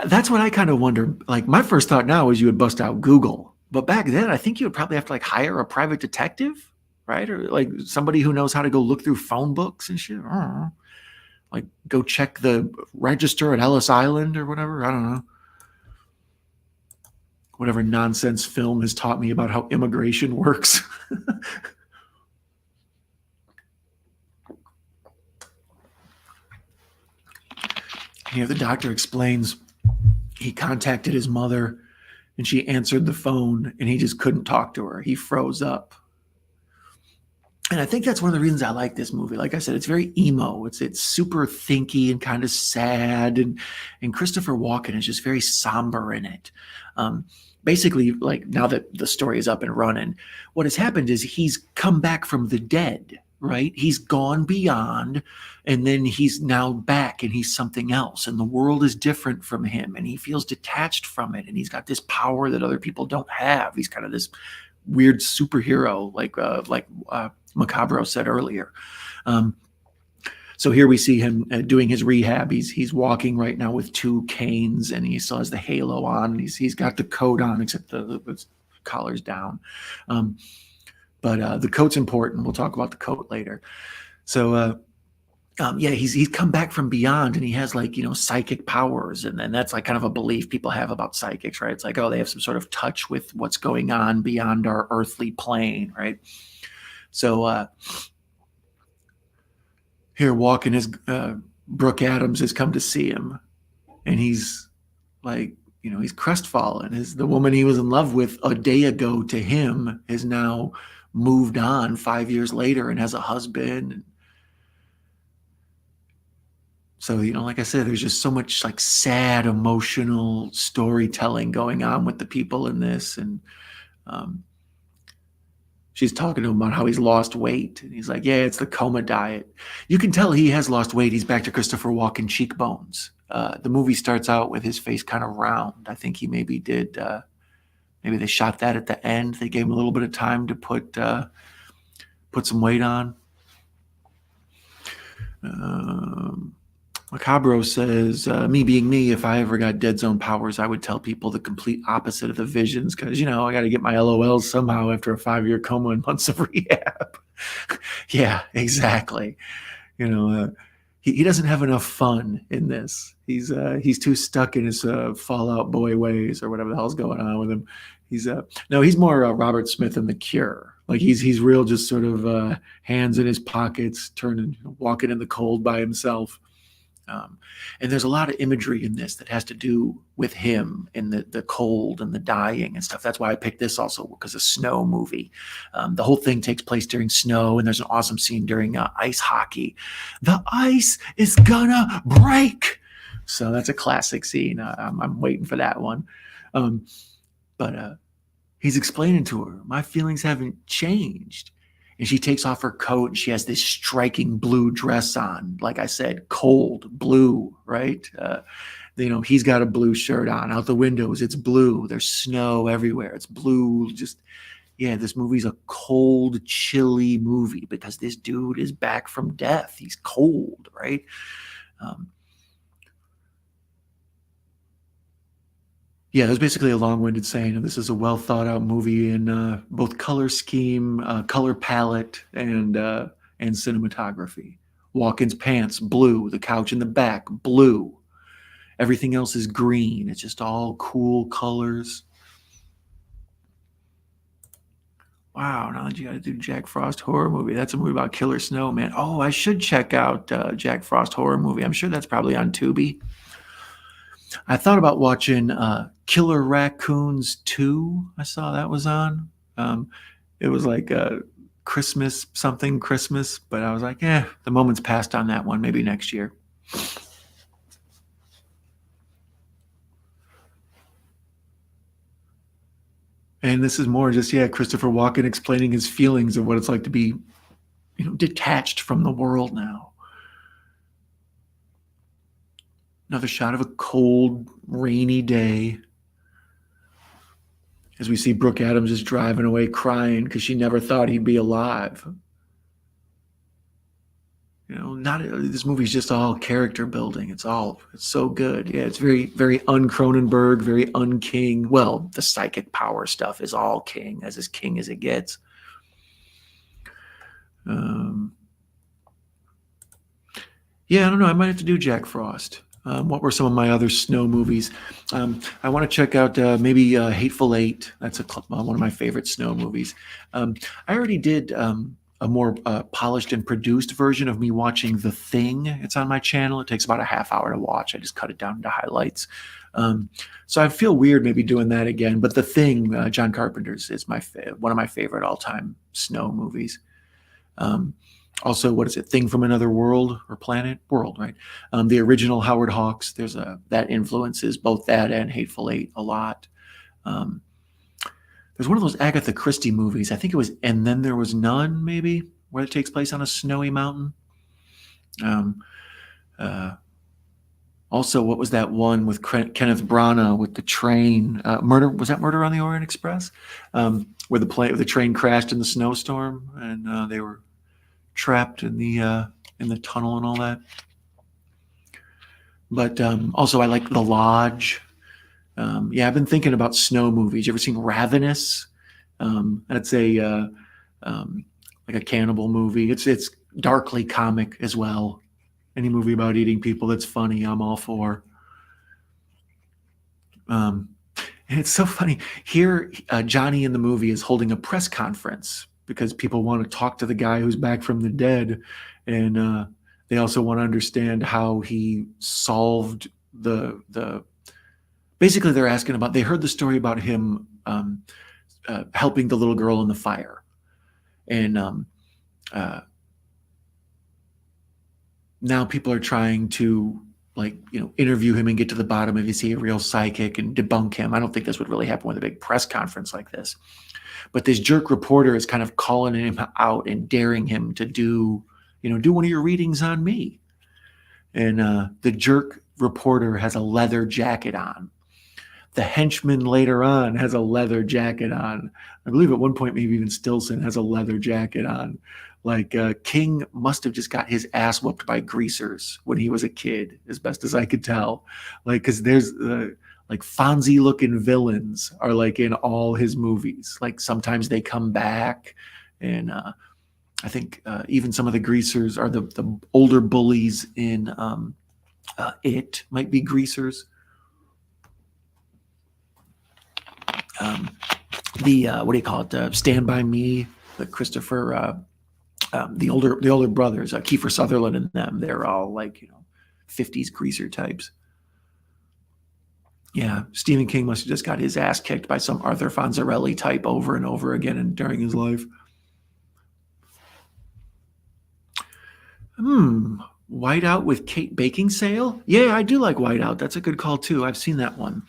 That's what I kind of wonder. Like, my first thought now is you would bust out Google. But back then, I think you would probably have to like hire a private detective, right? Or like somebody who knows how to go look through phone books and shit. I don't know. like go check the register at Ellis Island or whatever. I don't know. Whatever nonsense film has taught me about how immigration works. Here the doctor explains he contacted his mother and she answered the phone and he just couldn't talk to her. He froze up. And I think that's one of the reasons I like this movie. Like I said, it's very emo. It's super thinky and kind of sad. And Christopher Walken is just very somber in it. Basically, like now that the story is up and running, what has happened is he's come back from the dead, right? He's gone beyond, and then he's now back and he's something else. And the world is different from him, and he feels detached from it. And he's got this power that other people don't have. He's kind of this weird superhero, like Macabro said earlier. So here we see him doing his rehab. He's walking right now with 2 canes, and he still has the halo on. And he's got the coat on, except the collar's down. But the coat's important. We'll talk about the coat later. So yeah, he's come back from beyond, and he has like, psychic powers, and then that's like kind of a belief people have about psychics, right? It's like, oh, they have some sort of touch with what's going on beyond our earthly plane, right? So here Walken is Brooke Adams has come to see him, and he's like, he's crestfallen. The woman he was in love with a day ago to him has now moved on 5 years later and has a husband. So, like I said, there's just so much like sad, emotional storytelling going on with the people in this. And she's talking to him about how he's lost weight. And he's like, yeah, it's the coma diet. You can tell he has lost weight. He's back to Christopher Walken cheekbones. The movie starts out with his face kind of round. I think he maybe did, maybe they shot that at the end. They gave him a little bit of time to put some weight on. Macabro says, me being me, if I ever got dead zone powers, I would tell people the complete opposite of the visions because, I got to get my LOLs somehow after a 5-year coma and months of rehab. Yeah, exactly. He doesn't have enough fun in this. He's too stuck in his Fallout Boy ways or whatever the hell's going on with him. He's more Robert Smith in The Cure. Like he's real, just sort of hands in his pockets, walking in the cold by himself. And there's a lot of imagery in this that has to do with him and the cold and the dying and stuff. That's why I picked this also, because of snow movie. The whole thing takes place during snow, and there's an awesome scene during ice hockey. The ice is gonna break. So that's a classic scene. I'm waiting for that one. But he's explaining to her, my feelings haven't changed. And she takes off her coat, and she has this striking blue dress on. Like I said, cold blue, right? He's got a blue shirt on. Out the windows, it's blue. There's snow everywhere. It's blue. This movie's a cold, chilly movie because this dude is back from death. He's cold, right? Yeah, there's basically a long-winded saying, and this is a well-thought-out movie in both color scheme, color palette, and cinematography. Walken's pants, blue. The couch in the back, blue. Everything else is green. It's just all cool colors. Wow, now that you got to do Jack Frost horror movie. That's a movie about Killer Snow, man. Oh, I should check out Jack Frost horror movie. I'm sure that's probably on Tubi. I thought about watching Killer Raccoons 2. I saw that was on. It was like Christmas, but I was like, the moment's passed on that one. Maybe next year. And this is more just, Christopher Walken explaining his feelings of what it's like to be, detached from the world now. Another shot of a cold, rainy day as we see Brooke Adams just driving away crying because she never thought he'd be alive. This movie's just all character building. It's so good. Yeah, it's very, very un-Cronenberg, very un-King. Well, the psychic power stuff is all King, as King as it gets. Yeah, I don't know. I might have to do Jack Frost. What were some of my other snow movies? I want to check out maybe Hateful Eight. That's one of my favorite snow movies. I already did a more polished and produced version of me watching The Thing. It's on my channel. It takes about a half hour to watch. I just cut it down into highlights. Um, so I feel weird maybe doing that again. But The Thing, John Carpenter's, is one of my favorite all-time snow movies. Um, Also, what is it? Thing from Another World or Planet? World, right? The original Howard Hawks. There's a that influences both that and Hateful Eight a lot. Um, there's one of those Agatha Christie movies. I think it was And Then There Was None, maybe, where it takes place on a snowy mountain. Um, uh, Also, what was that one with Kenneth Branagh with the train? Murder, was that Murder on the Orient Express? Where the train crashed in the snowstorm and they were trapped in the tunnel and all that. But also, I like The Lodge. Yeah, I've been thinking about snow movies. You ever seen Ravenous? That's like a cannibal movie. It's darkly comic as well. Any movie about eating people that's funny, I'm all for. Um, and it's so funny here. Johnny in the movie is holding a press conference because people want to talk to the guy who's back from the dead, and they also want to understand how he solved the. Basically, they're asking about. They heard the story about him helping the little girl in the fire, and uh, now people are trying to interview him and get to the bottom of is he a real psychic and debunk him. I don't think this would really happen with a big press conference like this. But this jerk reporter is kind of calling him out and daring him to do one of your readings on me. And the jerk reporter has a leather jacket on. The henchman later on has a leather jacket on. I believe at one point maybe even Stilson has a leather jacket on. Like King must have just got his ass whooped by greasers when he was a kid, as best as I could tell. Like, because there's like Fonzie looking villains are like in all his movies. Like sometimes they come back, and I think even some of the greasers are the older bullies in It might be greasers. The what do you call it? Stand by Me, the Christopher, the older brothers, Kiefer Sutherland and them. They're all like 50s greaser types. Yeah, Stephen King must have just got his ass kicked by some Arthur Fonzarelli type over and over again and during his life. Whiteout with Kate Beckinsale? Yeah, I do like Whiteout. That's a good call too. I've seen that one.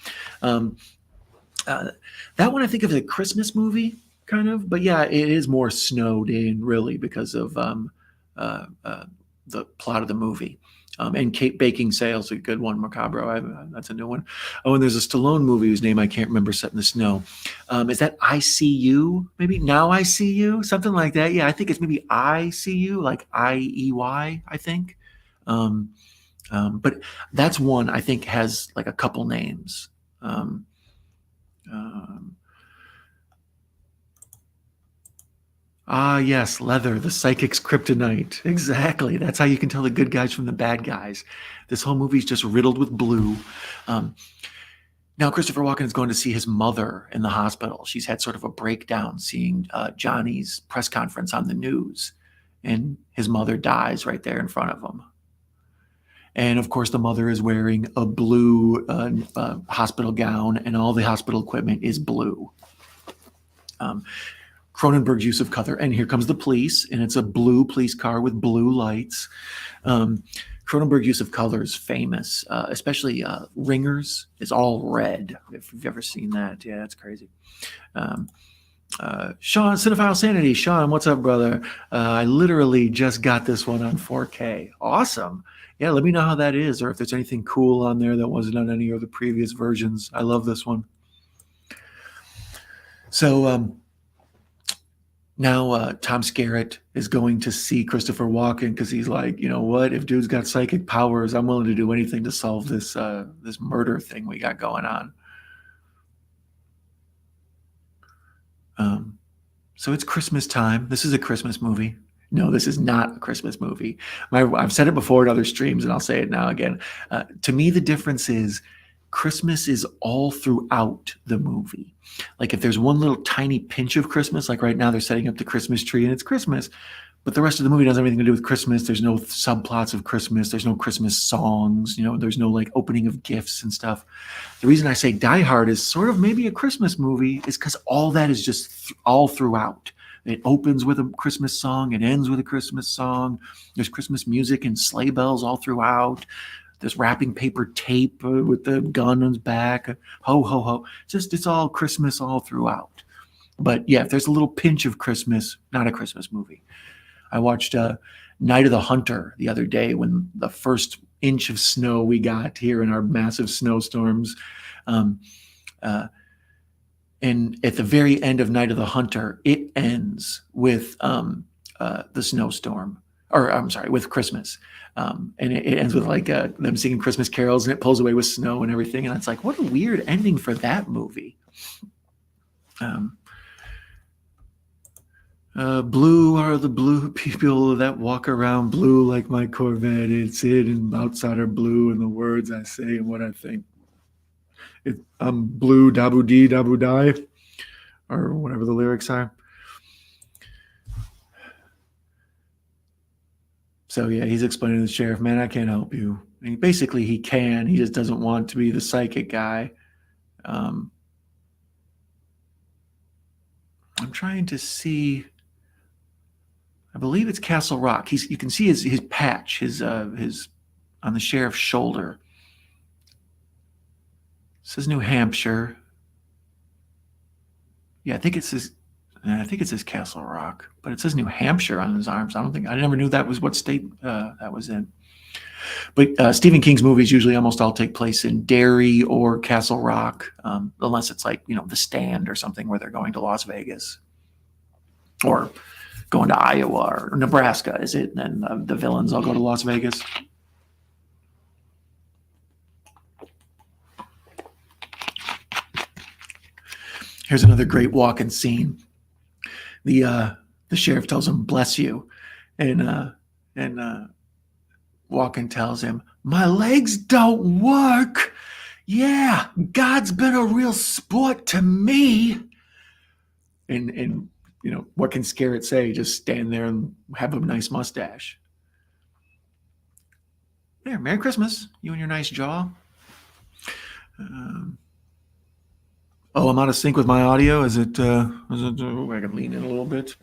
That one I think of as a Christmas movie, kind of. But yeah, it is more snowed in, really, because of the plot of the movie. And Kate Beckinsale's a good one. Macabro, that's a new one. Oh, and there's a Stallone movie whose name I can't remember, set in the snow. Is that I See You? Maybe Now I See You? Something like that. Yeah, I think it's maybe I See You, like IEY, I think. But that's one I think has like a couple names. Yes, Leather, the psychic's kryptonite. Exactly. That's how you can tell the good guys from the bad guys. This whole movie's just riddled with blue. Now, Christopher Walken is going to see his mother in the hospital. She's had sort of a breakdown seeing Johnny's press conference on the news, and his mother dies right there in front of him. And of course, the mother is wearing a blue hospital gown, and all the hospital equipment is blue. Cronenberg's use of color, and here comes the police, and it's a blue police car with blue lights. Cronenberg's use of color is famous, especially Ringers is all red. If you've ever seen that, yeah, that's crazy. Sean, Cinephile Sanity. Sean, what's up, brother? I literally just got this one on 4K. Awesome. Yeah, let me know how that is, or if there's anything cool on there that wasn't on any of the previous versions. I love this one. So now Tom Skerritt is going to see Christopher Walken because he's like, you know what? If dude's got psychic powers, I'm willing to do anything to solve this this murder thing we got going on. So it's Christmas time. This is a Christmas movie. No, this is not a Christmas movie. I've said it before in other streams, and I'll say it now again. To me, the difference is Christmas is all throughout the movie. Like if there's one little tiny pinch of Christmas, like right now they're setting up the Christmas tree and it's Christmas, but the rest of the movie doesn't have anything to do with Christmas. There's no subplots of Christmas. There's no Christmas songs. There's no like opening of gifts and stuff. The reason I say Die Hard is sort of maybe a Christmas movie is because all that is just all throughout. It opens with a Christmas song. It ends with a Christmas song. There's Christmas music and sleigh bells all throughout. There's wrapping paper tape with the gun on his back. Ho, ho, ho. It's all Christmas all throughout. But yeah, if there's a little pinch of Christmas, not a Christmas movie. I watched Night of the Hunter the other day when the first inch of snow we got here in our massive snowstorms. And at the very end of Night of the Hunter, it ends with the snowstorm, or I'm sorry, with Christmas. And it ends with like them singing Christmas carols, and it pulls away with snow and everything. And it's like, what a weird ending for that movie. Blue are the blue people that walk around blue like my Corvette. It's in and outside are blue, and the words I say and what I think. I'm blue, dabu dee, dabu die, or whatever the lyrics are. So yeah, he's explaining to the sheriff, man, I can't help you. And basically, he can. He just doesn't want to be the psychic guy. I'm trying to see. I believe it's Castle Rock. You can see his patch, his on the sheriff's shoulder. It says New Hampshire. Yeah, I think it says Castle Rock, but it says New Hampshire on his arms. I never knew that was what state that was in. But Stephen King's movies usually almost all take place in Derry or Castle Rock, unless it's like, The Stand or something where they're going to Las Vegas or going to Iowa or Nebraska, is it? And then the villains all go to Las Vegas. Here's another great Walken scene. The sheriff tells him, "Bless you," and Walken tells him, "My legs don't work. Yeah, God's been a real sport to me." And what can Scarrett say? Just stand there and have a nice mustache. There, Merry Christmas, you and your nice jaw. I'm out of sync with my audio. Is it? I can lean in a little bit.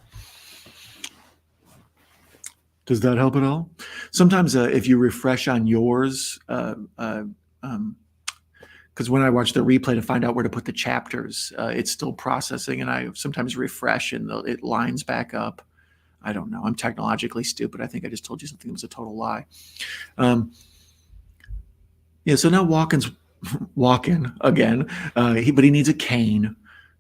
Does that help at all? Sometimes if you refresh on yours, because when I watch the replay to find out where to put the chapters, it's still processing, and I sometimes refresh and it lines back up. I don't know. I'm technologically stupid. I think I just told you something that was a total lie. So now Walken's walking again, but he needs a cane.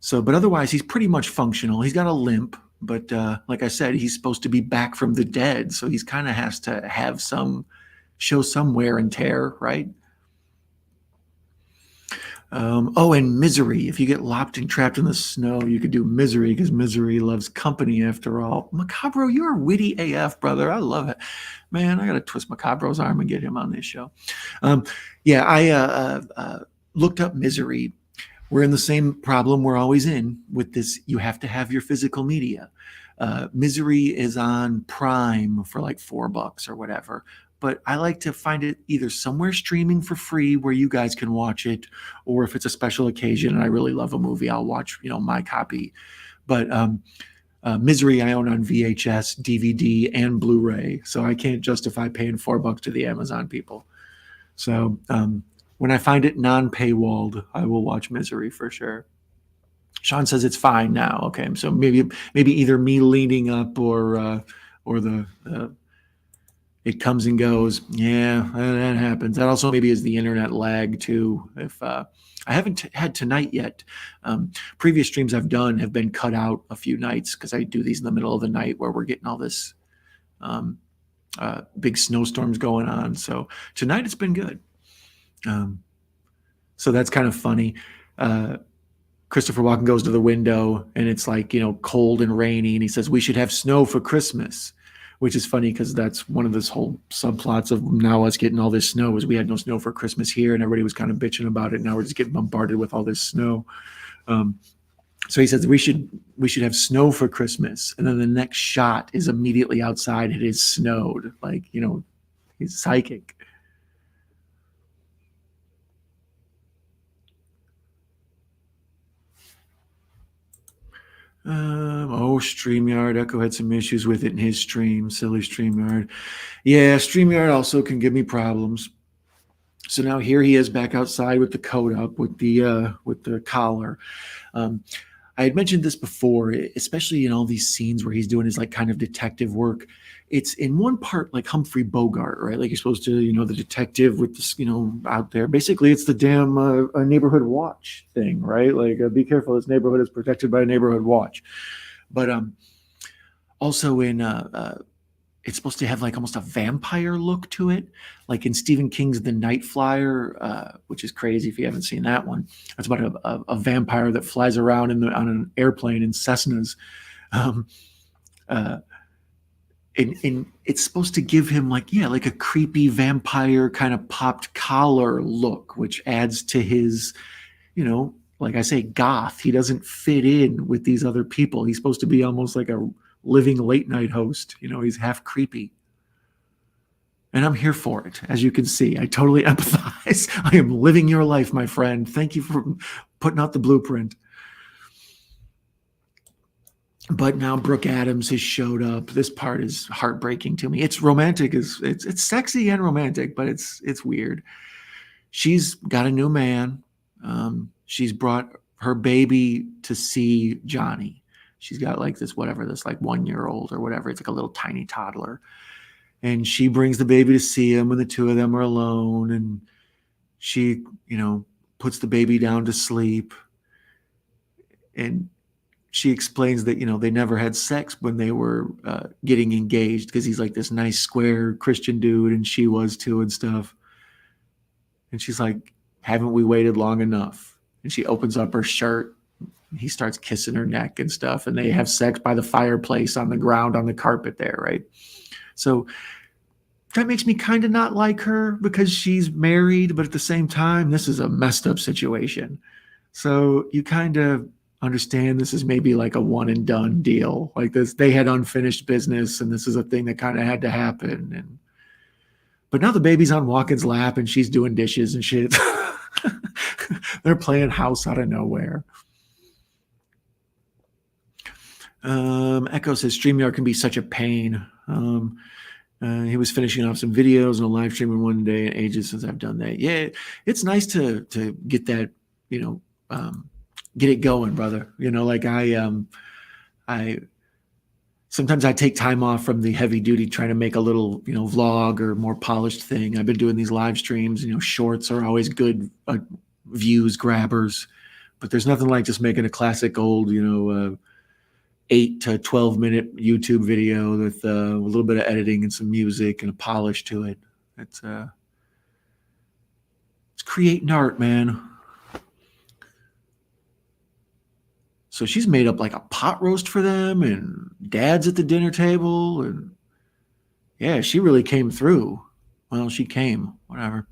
But otherwise he's pretty much functional. He's got a limp, but like I said, he's supposed to be back from the dead, so he's kind of has to have show some wear and tear, right? And misery. If you get locked and trapped in the snow, you could do misery because misery loves company after all. Macabro, you're witty AF, brother. I love it. Man, I got to twist Macabro's arm and get him on this show. I looked up misery. We're in the same problem we're always in with this. You have to have your physical media. Misery is on Prime for like $4 or whatever. But I like to find it either somewhere streaming for free where you guys can watch it, or if it's a special occasion and I really love a movie, I'll watch, my copy. But Misery I own on VHS, DVD, and Blu-ray, so I can't justify paying $4 to the Amazon people. So when I find it non-paywalled, I will watch Misery for sure. Sean says it's fine now. Okay, so maybe either me leaning up or the it comes and goes. Yeah, that happens. That also maybe is the internet lag too. If I haven't had tonight yet. Previous streams I've done have been cut out a few nights because I do these in the middle of the night where we're getting all this big snowstorms going on. So tonight it's been good. So that's kind of funny. Christopher Walken goes to the window and it's like, cold and rainy. And he says, we should have snow for Christmas. which is funny because that's one of this whole subplots of now us getting all this snow is we had no snow for Christmas here and everybody was kind of bitching about it. Now we're just getting bombarded with all this snow. Um, so he says we should have snow for Christmas, and then the next shot is immediately outside. It is snowed. Like, he's psychic. StreamYard. Echo had some issues with it in his stream. Silly StreamYard. Yeah, StreamYard also can give me problems. So now here he is back outside with the coat up, with the collar. I had mentioned this before, especially in all these scenes where he's doing his like kind of detective work. It's in one part like Humphrey Bogart, right? Like you're supposed to, the detective with this, out there. Basically, it's the damn neighborhood watch thing, right? Like, be careful, this neighborhood is protected by a neighborhood watch. But also in it's supposed to have like almost a vampire look to it, like in Stephen King's The Night Flyer, which is crazy if you haven't seen that one. It's about a vampire that flies around on an airplane in Cessnas. Um, uh, and it's supposed to give him like a creepy vampire kind of popped collar look, which adds to his, like I say, goth. He doesn't fit in with these other people. He's supposed to be almost like a living late night host. He's half creepy. And I'm here for it. As you can see, I totally empathize. I am living your life, my friend. Thank you for putting out the blueprint. But now Brooke Adams has showed up. This part is heartbreaking to me. It's romantic, it's sexy and romantic, but it's weird. She's got a new man. She's brought her baby to see Johnny. She's got like this 1-year-old or whatever. It's like a little tiny toddler. And she brings the baby to see him, and the two of them are alone. And she, puts the baby down to sleep. And she explains that, they never had sex when they were getting engaged because he's like this nice, square Christian dude, and she was too and stuff. And she's like, haven't we waited long enough? And she opens up her shirt. And he starts kissing her neck and stuff. And they have sex by the fireplace on the ground on the carpet there, right? So that makes me kind of not like her because she's married, but at the same time, this is a messed up situation. So you kind of understand this is maybe like a one and done deal. Like this, they had unfinished business, and this is a thing that kind of had to happen. But now the baby's on Walken's lap, and she's doing dishes and shit. They're playing house out of nowhere. Echo says StreamYard can be such a pain. He was finishing off some videos and a live stream in one day. Ages since I've done that. Yeah, it's nice to get that, get it going, brother. Like I sometimes I take time off from the heavy duty trying to make a little, vlog or more polished thing. I've been doing these live streams. Shorts are always good views grabbers, but there's nothing like just making a classic old, 8 to 12 minute YouTube video with a little bit of editing and some music and a polish to it. It's creating art, man. So she's made up like a pot roast for them, and dad's at the dinner table, and yeah, she really came through. Well, she came, whatever.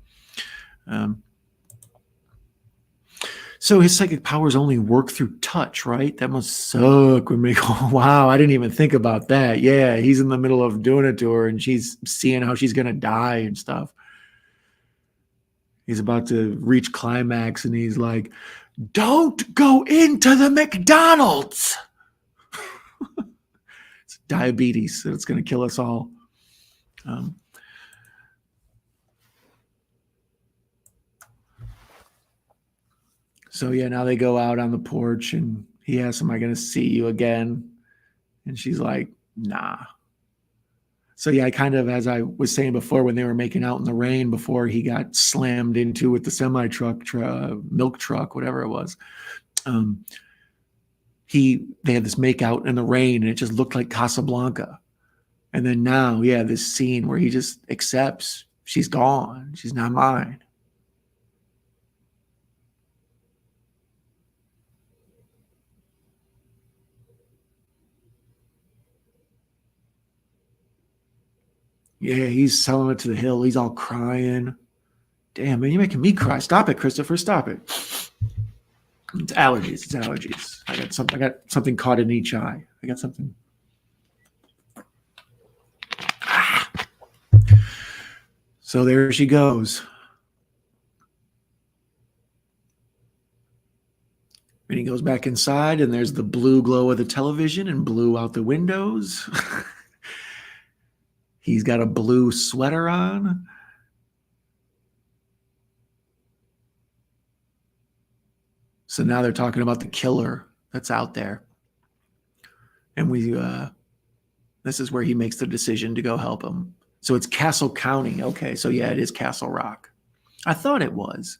So his psychic powers only work through touch, right? That must suck when we go, wow, I didn't even think about that. Yeah, he's in the middle of doing it to her, and she's seeing how she's going to die and stuff. He's about to reach climax, and he's like, don't go into the McDonald's. It's diabetes. It's going to kill us all. So yeah, now they go out on the porch, and he asks, am I going to see you again? And she's like, nah. So yeah, I kind of, as I was saying before, when they were making out in the rain before he got slammed into with the semi truck, milk truck, whatever it was, they had this make out in the rain, and it just looked like Casablanca. And then now, yeah, this scene where he just accepts she's gone, she's not mine. Yeah, he's selling it to the hill. He's all crying. Damn, man, you're making me cry. Stop it, Christopher. Stop it. It's allergies. It's allergies. I got something caught in each eye. I got something. Ah. So there she goes. And he goes back inside, and there's the blue glow of the television and blue out the windows. He's got a blue sweater on. So now they're talking about the killer that's out there. And this is where he makes the decision to go help him. So it's Castle County. Okay, so yeah, it is Castle Rock. I thought it was.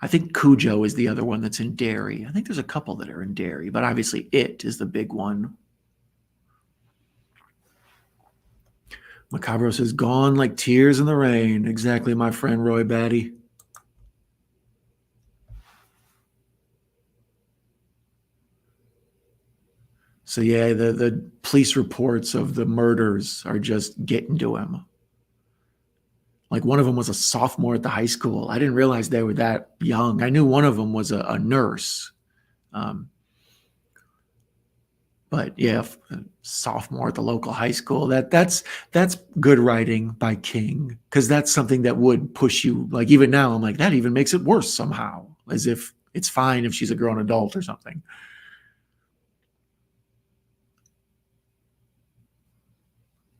I think Cujo is the other one that's in Derry. I think there's a couple that are in Derry, but obviously it is the big one. Macabro says, gone like tears in the rain. Exactly, my friend Roy Batty. So yeah, the police reports of the murders are just getting to him. Like one of them was a sophomore at the high school. I didn't realize they were that young. I knew one of them was a nurse. But yeah, sophomore at the local high school. That's good writing by King, because that's something that would push you. Like even now, I'm like, that even makes it worse somehow, as if it's fine if she's a grown adult or something.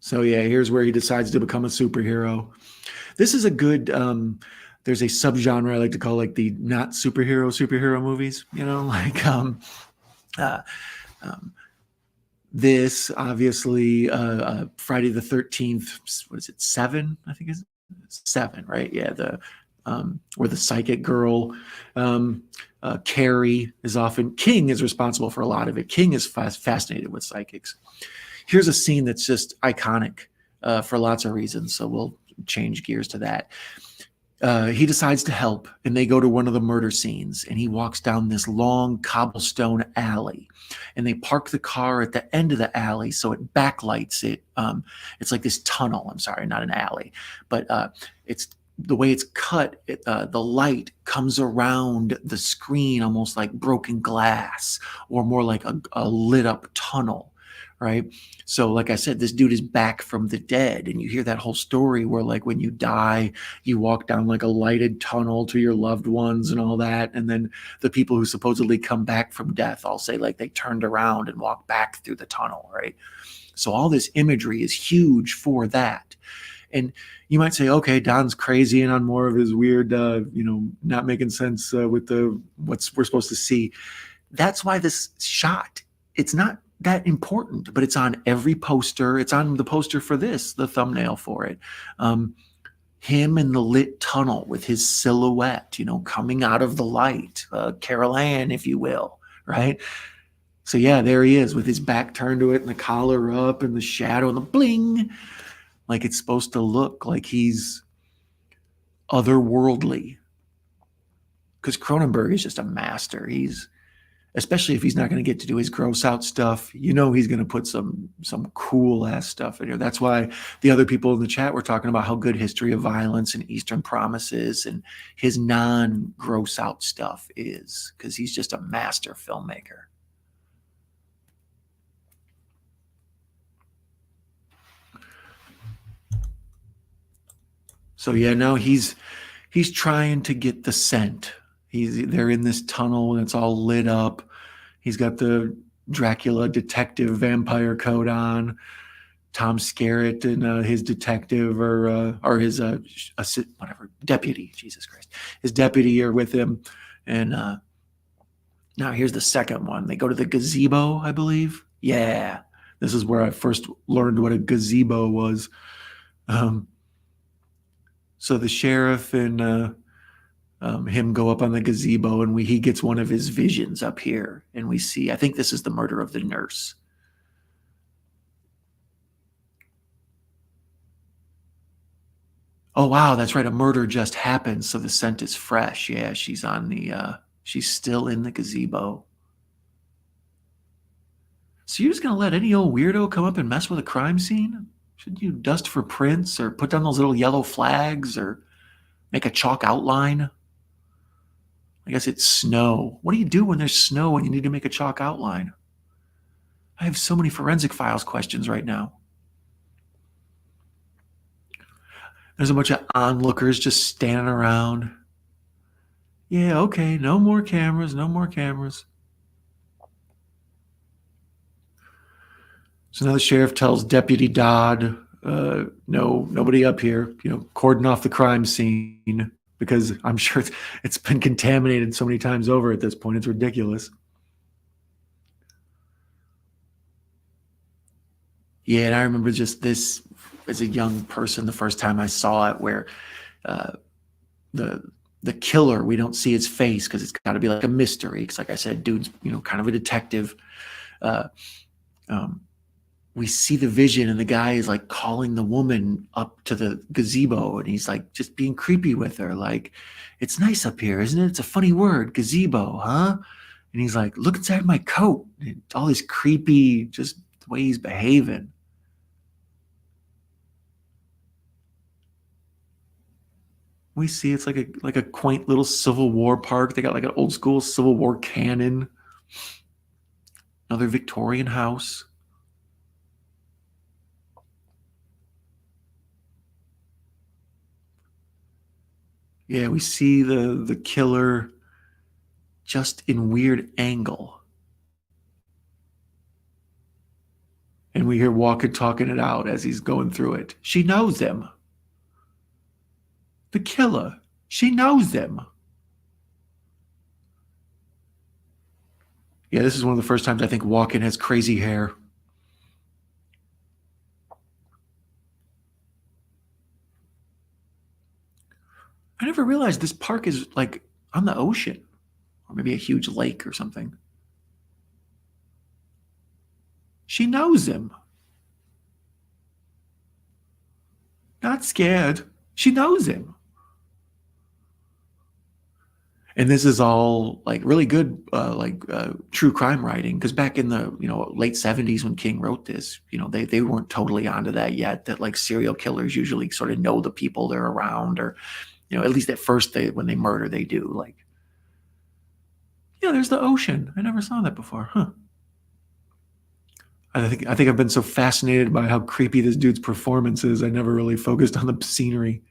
So yeah, here's where he decides to become a superhero. This is a good. There's a subgenre I like to call like the not superhero movies. You know, like uh, um, this obviously Friday the 13th. What is it? 7? I think it's 7, right? Yeah, the where the psychic girl. Carrie is often King is responsible for a lot of it. King is fascinated with psychics. Here's a scene that's just iconic for lots of reasons. So we'll change gears to that. He decides to help, and they go to one of the murder scenes, and he walks down this long cobblestone alley, and they park the car at the end of the alley so it backlights it. It's like this tunnel. I'm sorry, not an alley, but it's the way it's cut. The light comes around the screen almost like broken glass, or more like a lit up tunnel. Right. So, like I said, this dude is back from the dead. And you hear that whole story where, like, when you die, you walk down like a lighted tunnel to your loved ones and all that. And then the people who supposedly come back from death all say, like, they turned around and walked back through the tunnel. Right. So, all this imagery is huge for that. And you might say, okay, Don's crazy and on more of his weird, not making sense with what's we're supposed to see. That's why this shot, it's not that important, but it's on every poster. It's on the poster for this, the thumbnail for it. Him in the lit tunnel with his silhouette, coming out of the light, Carol Ann, if you will, right? So yeah, there he is with his back turned to it and the collar up and the shadow and the bling. Like it's supposed to look like he's otherworldly. Because Cronenberg is just a master. Especially if he's not going to get to do his gross out stuff, he's going to put some cool ass stuff in here. That's why the other people in the chat were talking about how good History of Violence and Eastern Promises and his non gross out stuff is, because he's just a master filmmaker. So yeah, now he's trying to get the scent. They're in this tunnel and it's all lit up. He's got the Dracula detective vampire coat on. Tom Skerritt and his detective or his whatever deputy, Jesus Christ, his deputy are with him. And now here's the second one. They go to the gazebo, I believe. Yeah, this is where I first learned what a gazebo was. So the sheriff and him go up on the gazebo, and he gets one of his visions up here, and we see, I think this is the murder of the nurse. Oh wow, that's right, a murder just happened, so the scent is fresh. Yeah, she's still in the gazebo. So you're just gonna let any old weirdo come up and mess with a crime scene? Shouldn't you dust for prints or put down those little yellow flags or make a chalk outline? I guess it's snow. What do you do when there's snow and you need to make a chalk outline? I have so many forensic files questions right now. There's a bunch of onlookers just standing around. Yeah, okay, no more cameras, no more cameras. So now the sheriff tells Deputy Dodd, no, nobody up here, cordon off the crime scene, because I'm sure it's been contaminated so many times over at this point. It's ridiculous. Yeah, and I remember just this as a young person, the first time I saw it, where the killer, we don't see his face because it's got to be like a mystery. Because, like I said, dude's kind of a detective. We see the vision, and the guy is like calling the woman up to the gazebo, and he's like just being creepy with her, like, "It's nice up here, isn't it? It's a funny word, gazebo, huh?" And he's like, "Look inside my coat." And all this creepy, just the way he's behaving. We see it's like a quaint little Civil War park. They got like an old school Civil War cannon. Another Victorian house. Yeah, we see the killer just in weird angle. And we hear Walken talking it out as he's going through it. She knows him. The killer. She knows him. Yeah, this is one of the first times I think Walken has crazy hair. I never realized this park is like on the ocean, or maybe a huge lake or something. She knows him. Not scared. She knows him. And this is all like really good, true crime writing. Because back in the late 70s when King wrote this, they weren't totally onto that yet. That like serial killers usually sort of know the people they're around, or at least at first when they murder, they do. Like, yeah, there's the ocean. I never saw that before, huh? I think I've been so fascinated by how creepy this dude's performance is. I never really focused on the scenery.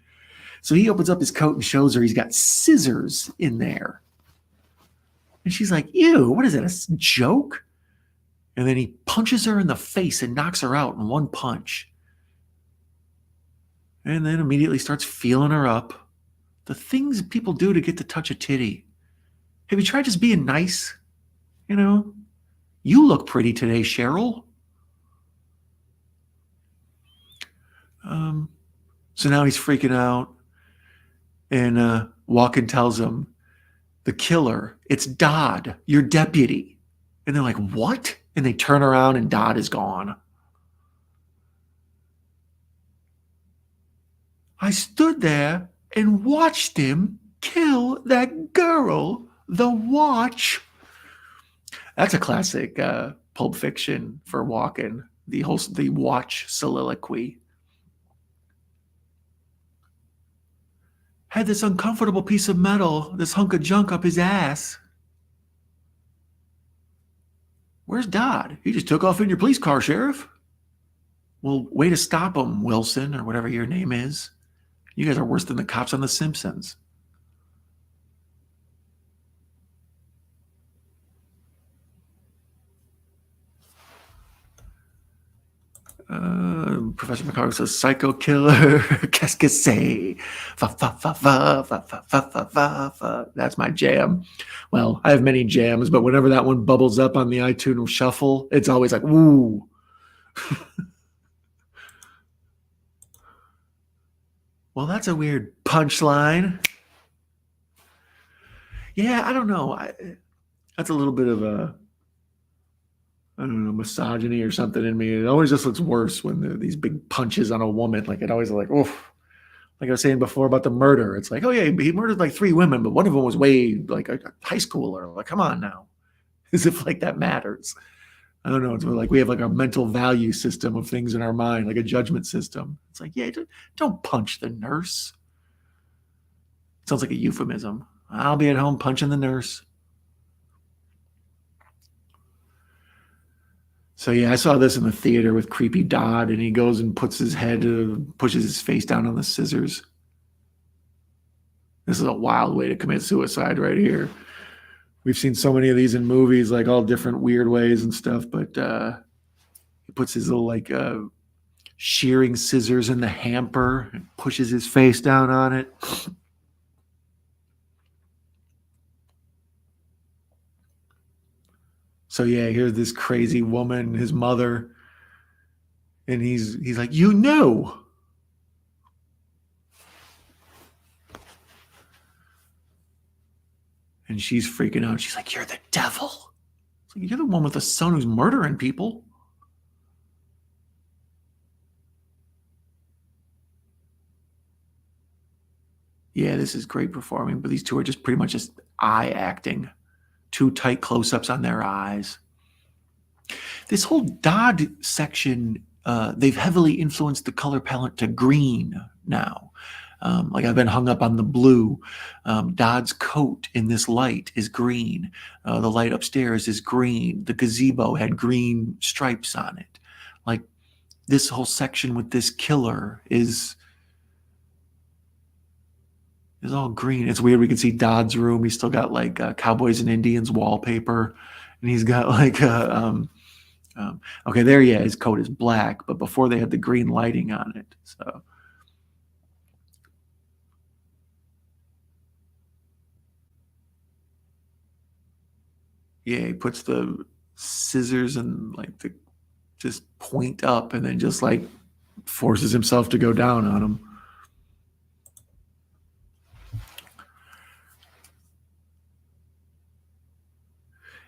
So he opens up his coat and shows her he's got scissors in there. And she's like, "Ew, what is that, a joke?" And then he punches her in the face and knocks her out in one punch. And then immediately starts feeling her up. The things people do to get to touch a titty. Have you tried just being nice? You look pretty today, Cheryl. So now he's freaking out. And Walken tells him, "The killer, it's Dodd, your deputy." And they're like, "What?" And they turn around and Dodd is gone. "I stood there and watched him kill that girl, the watch." That's a classic Pulp Fiction for Walken, the watch soliloquy. "Had this uncomfortable piece of metal, this hunk of junk up his ass." "Where's Dodd? He just took off in your police car, Sheriff." "Well, way to stop him, Wilson, or whatever your name is. You guys are worse than the cops on The Simpsons." Professor McCarthy says, "Psycho killer, qu'est-ce que c'est? Fa, fa, fa, fa, fa, fa, fa, fa, fa, fa." That's my jam. Well, I have many jams, but whenever that one bubbles up on the iTunes shuffle, it's always like, ooh. Well, that's a weird punchline. Yeah, I don't know. That's a little bit of I don't know, misogyny or something in me. It always just looks worse when these big punches on a woman. Like, it always like, oof. Like I was saying before about the murder. It's like, oh yeah, he murdered like 3 women, but one of them was way like a high schooler. Like, come on now. As if like that matters. I don't know. It's like we have like a mental value system of things in our mind, like a judgment system. It's like, yeah, don't punch the nurse. Sounds like a euphemism. I'll be at home punching the nurse. So yeah, I saw this in the theater with creepy Dodd, and he goes and puts his head, pushes his face down on the scissors. This is a wild way to commit suicide right here. We've seen so many of these in movies, like all different weird ways and stuff, but he puts his little like shearing scissors in the hamper and pushes his face down on it. So yeah, here's this crazy woman, his mother, and he's like, you know. And she's freaking out. She's like, you're the devil. It's like, you're the one with the son who's murdering people. Yeah, this is great performing, but these two are just pretty much just eye acting. Two tight close-ups on their eyes. This whole Dodd section, they've heavily influenced the color palette to green now. Like I've been hung up on the blue. Dodd's coat in this light is green. The light upstairs is green. The gazebo had green stripes on it. Like this whole section with this killer is all green. It's weird. We can see Dodd's room. He's still got like Cowboys and Indians wallpaper, and he's got like okay, there, yeah, his coat is black, but before they had the green lighting on it. So yeah, he puts the scissors and like the just point up, and then just like forces himself to go down on him.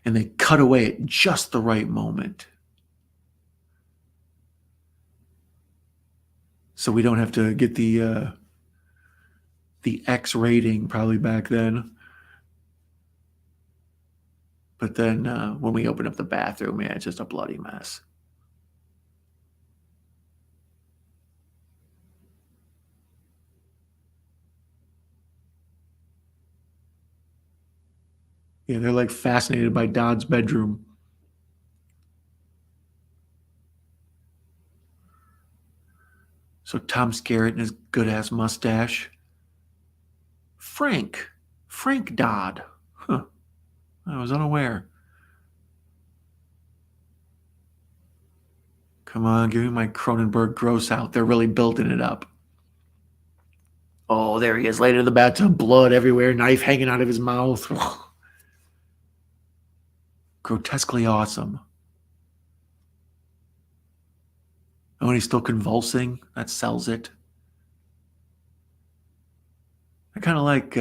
And they cut away at just the right moment. So we don't have to get the X rating probably back then. But then when we open up the bathroom, yeah, it's just a bloody mess. Yeah, they're like fascinated by Dodd's bedroom. So Tom Skerritt and his good-ass mustache. Frank Dodd. Huh. I was unaware. Come on, give me my Cronenberg gross out. They're really building it up. Oh, there he is, laid in the bathtub, blood everywhere, knife hanging out of his mouth. Grotesquely awesome. Oh, and he's still convulsing. That sells it. I kind of like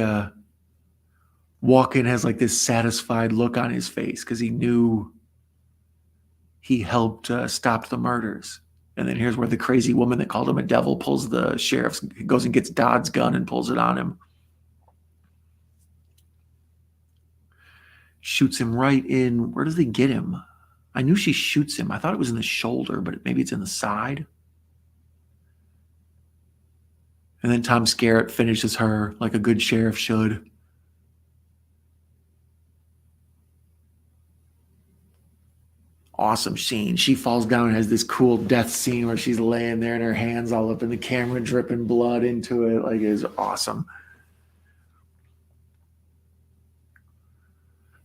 Walken has like this satisfied look on his face because he knew he helped stop the murders. And then here's where the crazy woman that called him a devil pulls the sheriff's, goes and gets Dodd's gun and pulls it on him. Shoots him right in. Where does he get him? I knew she shoots him. I thought it was in the shoulder, but maybe it's in the side. And then Tom Skerritt finishes her like a good sheriff should. Awesome scene. She falls down and has this cool death scene where she's laying there and her hands all up in the camera, dripping blood into it. Like, it is awesome.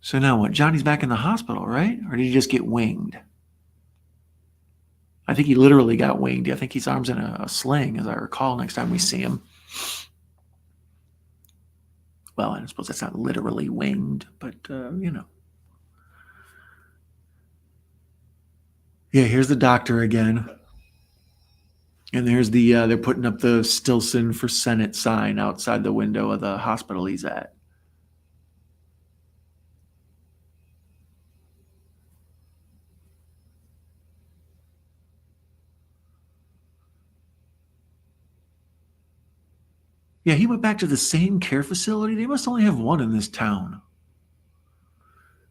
So now what? Johnny's back in the hospital, right? Or did he just get winged? I think he literally got winged. I think his arm's in a sling, as I recall, next time we see him. Well, I suppose that's not literally winged, but, you know. Yeah, here's the doctor again. And there's the, they're putting up the Stilson for Senate sign outside the window of the hospital he's at. Yeah, he went back to the same care facility. They must only have one in this town.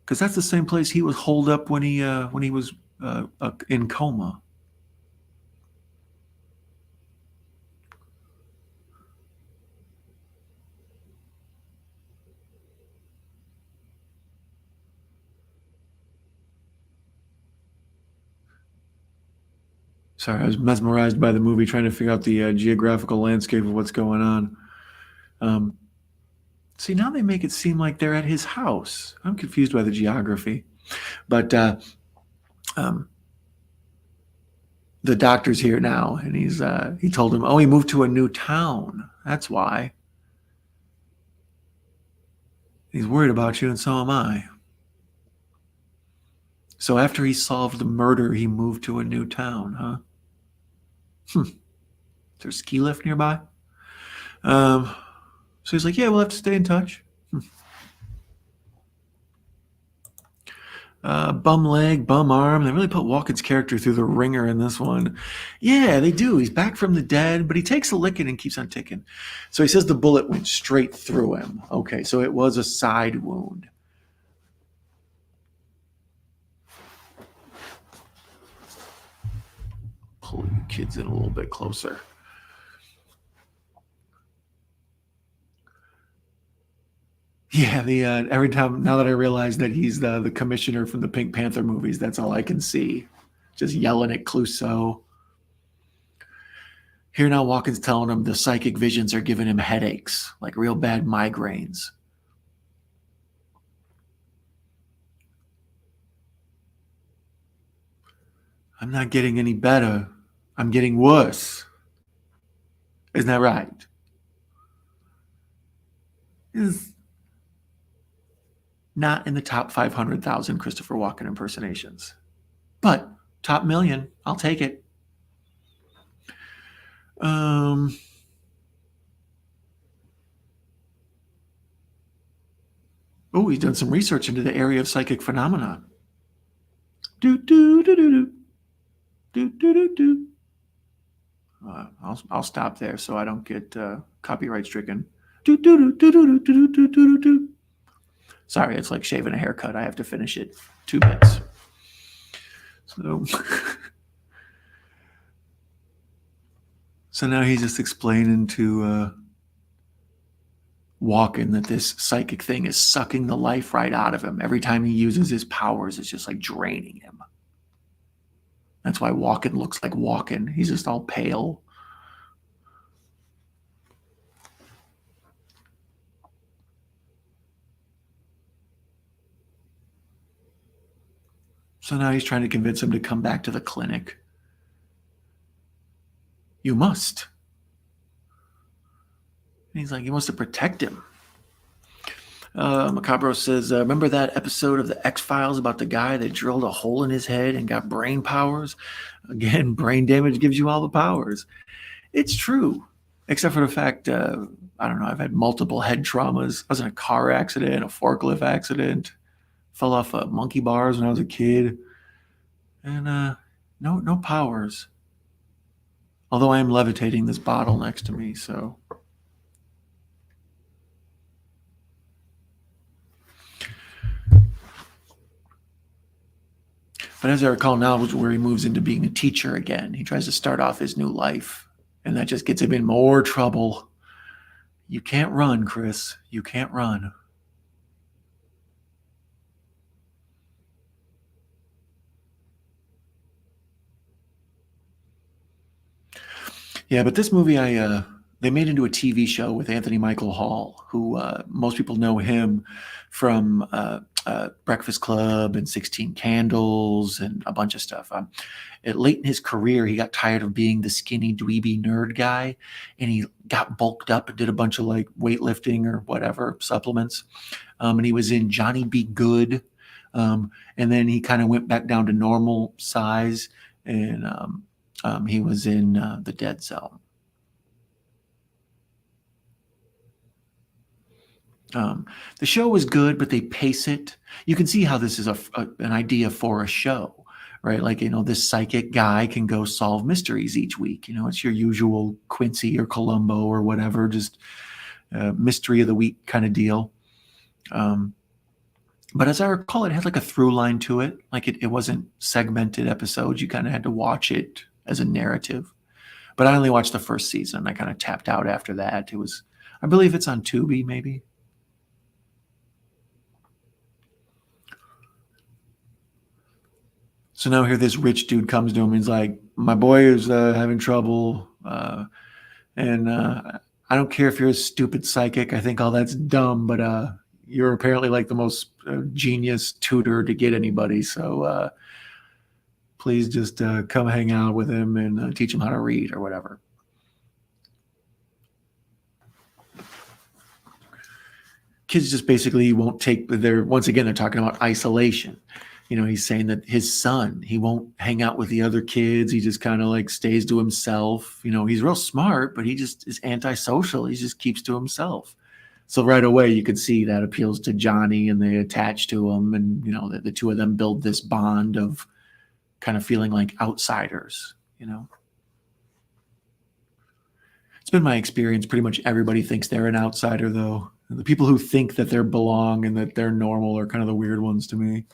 Because that's the same place he was holed up when he was in coma. Sorry, I was mesmerized by the movie, trying to figure out the geographical landscape of what's going on. See, now they make it seem like they're at his house. I'm confused by the geography. But the doctor's here now, and he told him, oh, he moved to a new town. That's why. He's worried about you, and so am I. So after he solved the murder, he moved to a new town, huh? Is there a ski lift nearby? So he's like, yeah, we'll have to stay in touch. Bum leg, bum arm. They really put Walken's character through the ringer in this one. Yeah, they do. He's back from the dead, but he takes a licking and keeps on ticking. So he says the bullet went straight through him. Okay, so it was a side wound. Pull you kids in a little bit closer. Yeah, the every time now that I realize that he's the commissioner from the Pink Panther movies, that's all I can see. Just yelling at Clouseau. Here now, Walken's telling him the psychic visions are giving him headaches, like real bad migraines. I'm not getting any better. I'm getting worse. Isn't that right? Is not in the top 500,000 Christopher Walken impersonations, but top million. I'll take it. Oh, he's done some research into the area of psychic phenomena. Do do do do do do do do do. I'll stop there so I don't get copyright stricken. Do do do do do do do do do. Sorry, it's like shaving a haircut. I have to finish it 2 bits. So, so now he's just explaining to Walken that this psychic thing is sucking the life right out of him. Every time he uses his powers, it's just like draining him. That's why Walken looks like Walken. He's just all pale. So now he's trying to convince him to come back to the clinic. You must. And he's like, he wants to protect him. Macabro says, remember that episode of the X-Files about the guy that drilled a hole in his head and got brain powers? Again, brain damage gives you all the powers. It's true, except for the fact, I don't know, I've had multiple head traumas. I was in a car accident, a forklift accident, fell off monkey bars when I was a kid, and no powers. Although I am levitating this bottle next to me, so. But as I recall now, is where he moves into being a teacher again. He tries to start off his new life, and that just gets him in more trouble. You can't run, Chris. You can't run. Yeah, but this movie, they made into a TV show with Anthony Michael Hall, who most people know him from Breakfast Club and 16 Candles and a bunch of stuff. Late in his career, he got tired of being the skinny, dweeby nerd guy, and he got bulked up and did a bunch of like weightlifting or whatever supplements. And he was in Johnny Be Good, and then he kind of went back down to normal size, and he was in The Dead Zone. The show was good, but they pace it. You can see how this is an idea for a show, right? Like, this psychic guy can go solve mysteries each week. It's your usual Quincy or Columbo or whatever, just mystery of the week kind of deal. But as I recall, it had like a through line to it. Like it wasn't segmented episodes. You kind of had to watch it as a narrative. But I only watched the first season. I kind of tapped out after that. It was, I believe it's on Tubi, maybe. So now here this rich dude comes to him and he's like, my boy is having trouble. And I don't care if you're a stupid psychic. I think all that's dumb, but you're apparently like the most genius tutor to get anybody. So please just come hang out with him and teach him how to read or whatever. Kids just basically won't take their, once again, they're talking about isolation. He's saying that his son, he won't hang out with the other kids. He just kind of like stays to himself. He's real smart, but he just is antisocial. He just keeps to himself. So right away, you could see that appeals to Johnny and they attach to him. And, the two of them build this bond of kind of feeling like outsiders, It's been my experience. Pretty much everybody thinks they're an outsider, though. The people who think that they belong and that they're normal are kind of the weird ones to me.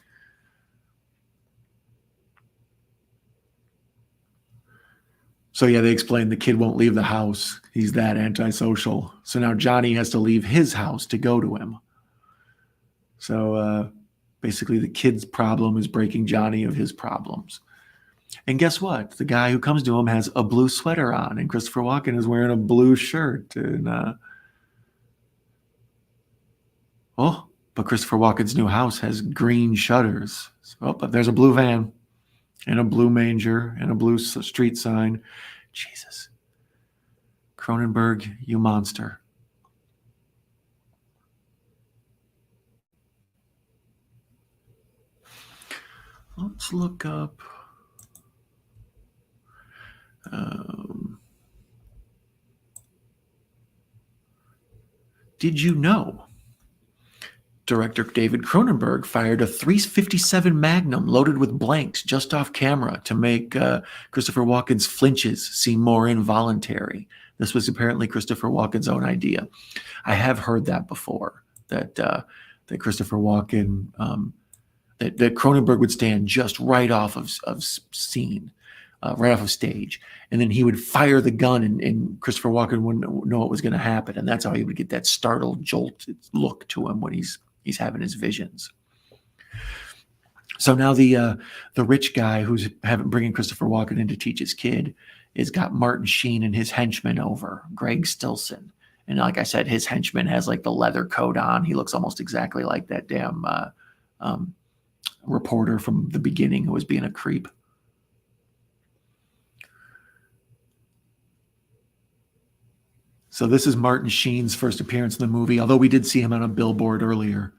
So yeah, they explain the kid won't leave the house. He's that antisocial. So now Johnny has to leave his house to go to him. So basically the kid's problem is breaking Johnny of his problems. And guess what? The guy who comes to him has a blue sweater on, and Christopher Walken is wearing a blue shirt. And but Christopher Walken's new house has green shutters. But there's a blue van and a blue manger and a blue street sign. Jesus. Cronenberg, you monster. Let's look up. Did you know director David Cronenberg fired a .357 Magnum loaded with blanks just off camera to make Christopher Walken's flinches seem more involuntary? This was apparently Christopher Walken's own idea. I have heard that before, that Christopher Walken, that Cronenberg would stand just right off of scene, right off of stage, and then he would fire the gun, and Christopher Walken wouldn't know what was going to happen, and that's how he would get that startled jolt look to him when he's having his visions. So now the rich guy who's bringing Christopher Walken in to teach his kid has got Martin Sheen and his henchman over, Greg Stillson. And like I said, his henchman has like the leather coat on. He looks almost exactly like that damn reporter from the beginning who was being a creep. So this is Martin Sheen's first appearance in the movie, although we did see him on a billboard earlier.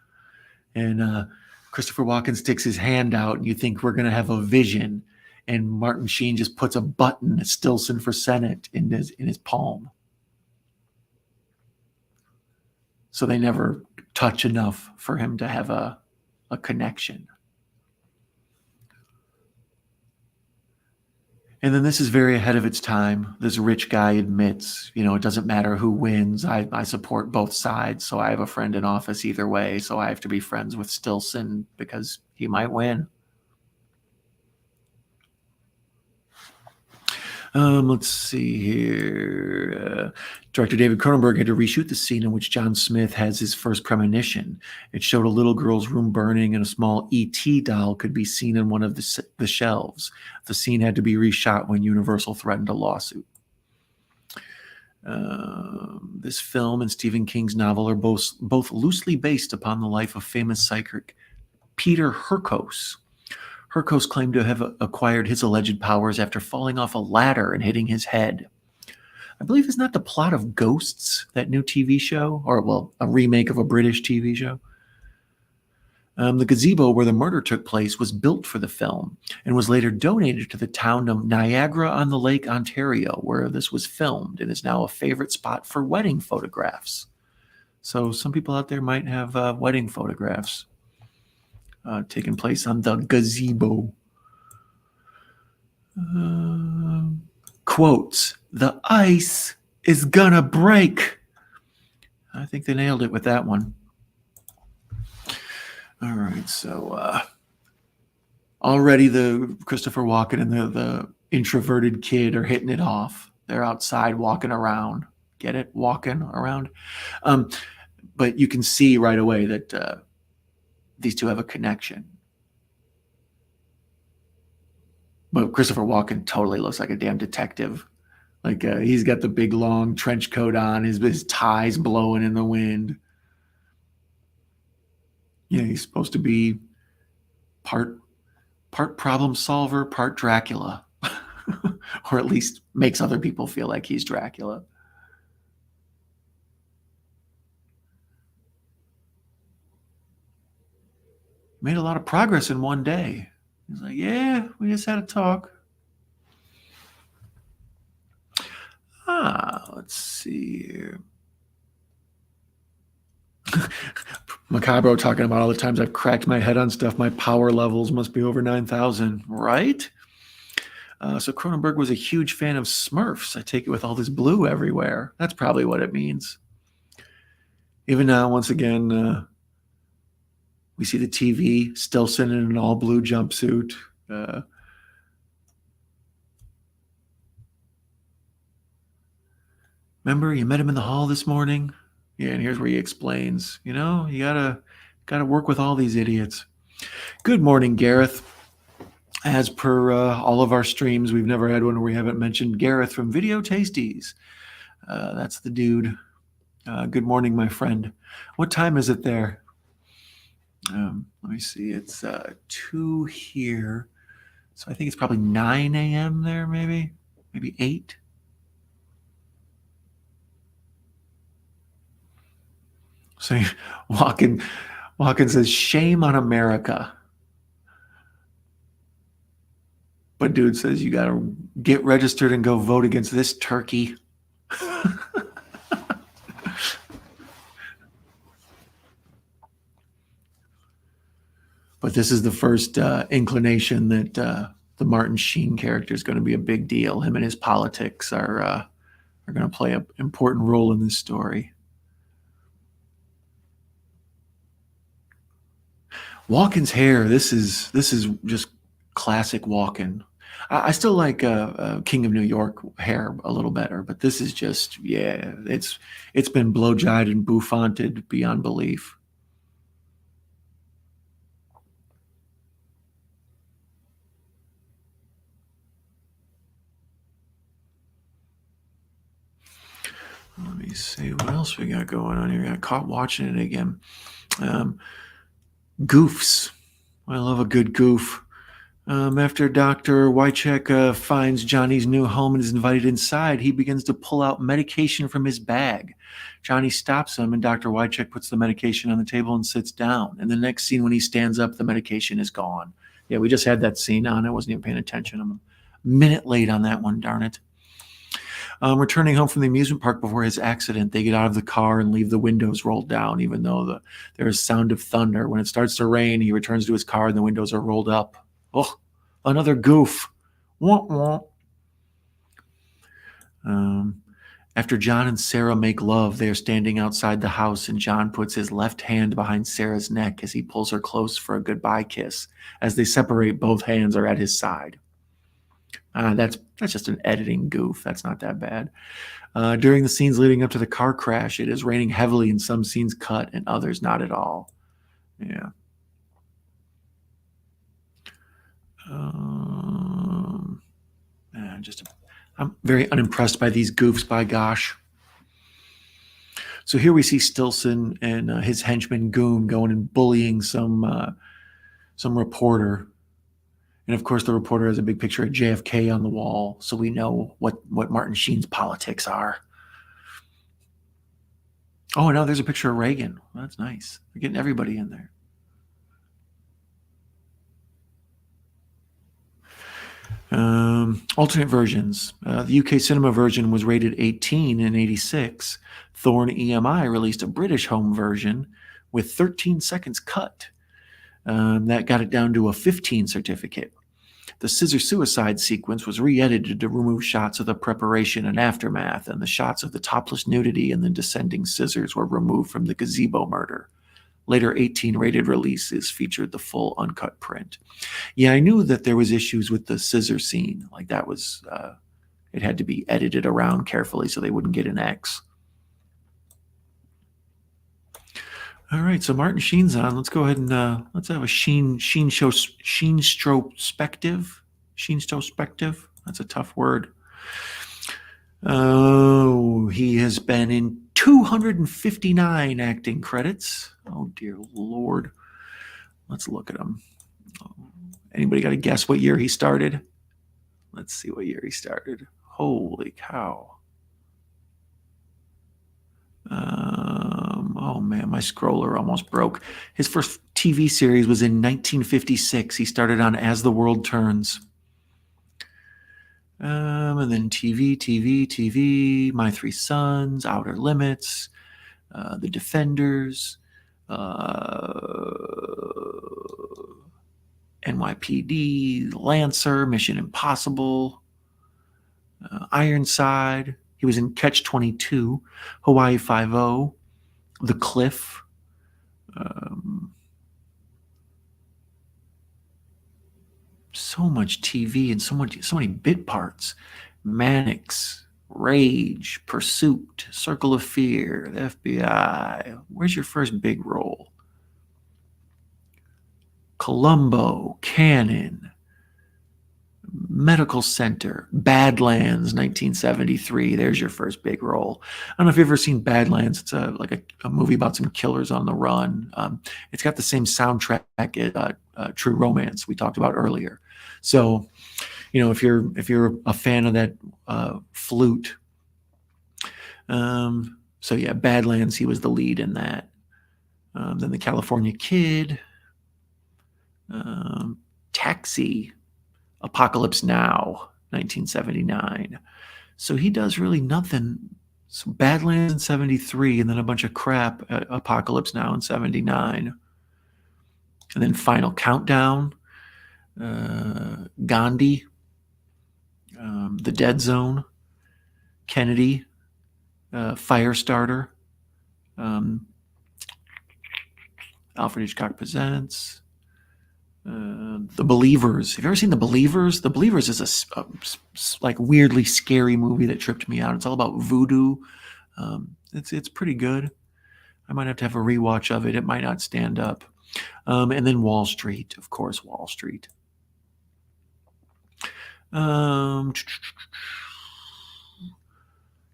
And Christopher Walken sticks his hand out, and you think we're going to have a vision. And Martin Sheen just puts a button, Stillson for Senate, in his palm. So they never touch enough for him to have a connection. And then this is very ahead of its time. This rich guy admits, it doesn't matter who wins. I support both sides. So I have a friend in office either way. So I have to be friends with Stillson because he might win. Let's see here. Director David Cronenberg had to reshoot the scene in which John Smith has his first premonition. It showed a little girl's room burning and a small E.T. doll could be seen in one of the shelves. The scene had to be reshot when Universal threatened a lawsuit. This film and Stephen King's novel are both loosely based upon the life of famous psychic Peter Hurkos. Hurkos claimed to have acquired his alleged powers after falling off a ladder and hitting his head. I believe it's not the plot of Ghosts, that new TV show, or, well, a remake of a British TV show. The gazebo where the murder took place was built for the film and was later donated to the town of Niagara-on-the-Lake, Ontario, where this was filmed, and is now a favorite spot for wedding photographs. So some people out there might have wedding photographs taking place on the gazebo. Quotes, "The ice is gonna break." I think they nailed it with that one. All right, so already the Christopher Walken and the introverted kid are hitting it off. They're outside walking around. Get it? Walking around. Um, but you can see right away that these two have a connection. But Christopher Walken totally looks like a damn detective. Like he's got the big long trench coat on, his tie's blowing in the wind. You know, he's supposed to be part problem solver, part Dracula, or at least makes other people feel like he's Dracula. Made a lot of progress in one day. He's like, yeah, we just had a talk. Let's see here. Macabro talking about all the times I've cracked my head on stuff. My power levels must be over 9,000, right? So Cronenberg was a huge fan of Smurfs. I take it with all this blue everywhere. That's probably what it means. Even now, once again, we see the TV, Stilson in an all-blue jumpsuit. Remember, you met him in the hall this morning? Yeah, and here's where he explains, you know, you gotta work with all these idiots. Good morning, Gareth. As per all of our streams, we've never had one where we haven't mentioned Gareth from Video Tasties. That's the dude. Good morning, my friend. What time is it there? Let me see. It's 2 here. So I think it's probably 9 a.m. there, maybe 8. So Walken says, shame on America. But dude says, you got to get registered and go vote against this turkey. But this is the first inclination that the Martin Sheen character is going to be a big deal. Him and his politics are going to play an important role in this story. Walken's hair. This is just classic Walken. I still like King of New York hair a little better, but this is just, yeah, it's been blow-dried and bouffanted beyond belief. Let me see what else we got going on here. I got caught watching it again. Goofs. I love a good goof. After Dr. Wycheck finds Johnny's new home and is invited inside, he begins to pull out medication from his bag. Johnny stops him, and Dr. Wycheck puts the medication on the table and sits down. And the next scene, when he stands up, the medication is gone. Yeah, we just had that scene on. I wasn't even paying attention. I'm a minute late on that one, darn it. Returning home from the amusement park before his accident, they get out of the car and leave the windows rolled down, even though there's sound of thunder. When it starts to rain, he returns to his car and the windows are rolled up. Oh, another goof. Wah, wah. After John and Sarah make love, they are standing outside the house, and John puts his left hand behind Sarah's neck as he pulls her close for a goodbye kiss. As they separate, both hands are at his side. That's just an editing goof. That's not that bad. During the scenes leading up to the car crash, it is raining heavily, and some scenes cut and others not at all. Yeah. I'm very unimpressed by these goofs, by gosh. So here we see Stilson and his henchman Goon going and bullying some reporter. And of course, the reporter has a big picture of JFK on the wall, so we know what Martin Sheen's politics are. Oh, no, there's a picture of Reagan. Well, that's nice. They're getting everybody in there. Alternate versions. The UK cinema version was rated 18 in 86. Thorn EMI released a British home version with 13 seconds cut. That got it down to a 15 certificate. The scissor suicide sequence was re-edited to remove shots of the preparation and aftermath, and the shots of the topless nudity and the descending scissors were removed from the gazebo murder. Later 18 rated releases featured the full uncut print. Yeah, I knew that there was issues with the scissor scene. Like that was, it had to be edited around carefully so they wouldn't get an X. All right, so Martin Sheen's on. Let's go ahead and let's have a Sheenstrobspective. Sheenstrobspective. That's a tough word. Oh, he has been in 259 acting credits. Oh dear Lord. Let's look at him. Anybody got to guess what year he started? Let's see what year he started. Holy cow. Oh man, my scroller almost broke. His first TV series was in 1956. He started on As the World Turns. And then TV, My Three Sons, Outer Limits, The Defenders, NYPD, Lancer, Mission Impossible, Ironside. He was in Catch-22, Hawaii Five-0, The Cliff. So much TV and so many bit parts. Mannix, Rage, Pursuit, Circle of Fear, the FBI. Where's your first big role? Columbo, Cannon, Medical Center, Badlands, 1973. There's your first big role. I don't know if you've ever seen Badlands. It's like a movie about some killers on the run. It's got the same soundtrack as True Romance we talked about earlier. So, you know, if you're a fan of that flute, so yeah, Badlands. He was the lead in that. Then The California Kid, Taxi, Apocalypse Now, 1979. So he does really nothing. So Badlands in 73, and then a bunch of crap at Apocalypse Now in 79. And then Final Countdown, Gandhi, The Dead Zone, Kennedy, Firestarter, Alfred Hitchcock Presents, The Believers. Have you ever seen The Believers? The Believers is a like weirdly scary movie that tripped me out. It's all about voodoo. It's pretty good. I might have to have a rewatch of it. It might not stand up. And then Wall Street, of course, Wall Street.